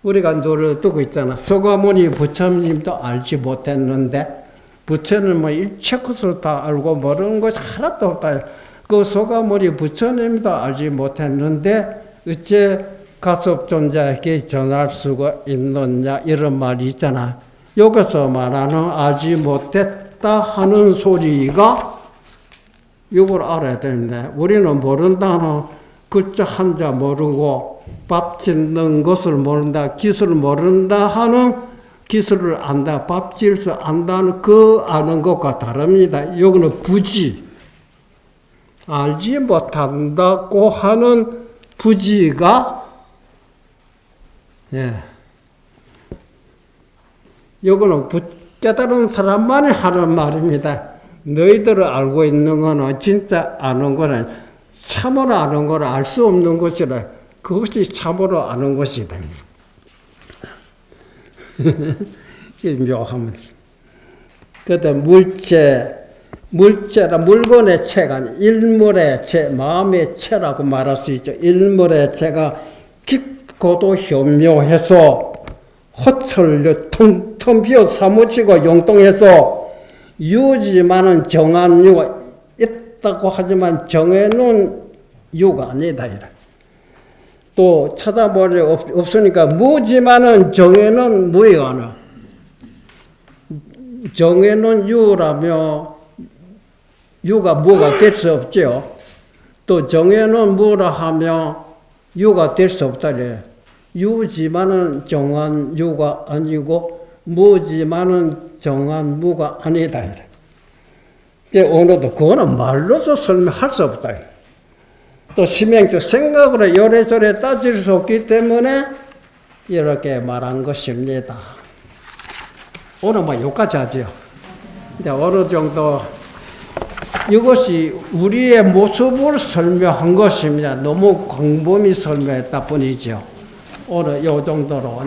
우리가 노래를 듣고 있잖아. 서가모니 부처님도 알지 못했는데 부처는 뭐 일체 것을 다 알고 모르는 것이 하나도 없다. 그 서가모니 부처님도 알지 못했는데 어째 가섭존자에게 전할 수가 있느냐 이런 말이 있잖아. 여기서 말하는 알지 못했다 하는 소리가 이걸 알아야 되는데 우리는 모른다는 글자 한자 모르고 밥 짓는 것을 모른다, 기술을 모른다 하는 기술을 안다, 밥 지을 수 안다는 그 아는 것과 다릅니다. 여기는 부지, 알지 못한다고 하는 부지가 여기는 깨달은 사람만이 하는 말입니다. 너희들을 알고 있는 거는 진짜 아는 거는 참으로 아는 거는 알 수 없는 것이라. 그것이 참으로 아는 것이다. 묘하면. 그때 물체라 물건의 체가 일물의 체, 마음의 체라고 말할 수 있죠. 일물의 체가 깊고도 현묘해서 허철려 텅텅 비어 사무치고 용동해서 유지만은 정한 유가 있다고 하지만 정해놓은 유가 아니다. 또 찾아보니 없으니까 무지만은 정해놓은 무예가 아니야. 정해놓은 유라며 유가 무가 될 수 없죠. 또 정해놓은 무라 하며 유가 될 수 없다래. 유지만은 정한 유가 아니고 무지만은 정한 무가 아니다. 오늘도 그거는 말로서 설명할 수 없다. 또 심행적 생각으로 요래저래 따질 수 없기 때문에 이렇게 말한 것입니다. 오늘 뭐 여기까지 하죠. 근데 어느 정도 이것이 우리의 모습을 설명한 것입니다. 너무 광범위 설명했다 뿐이죠. 오늘 이 정도로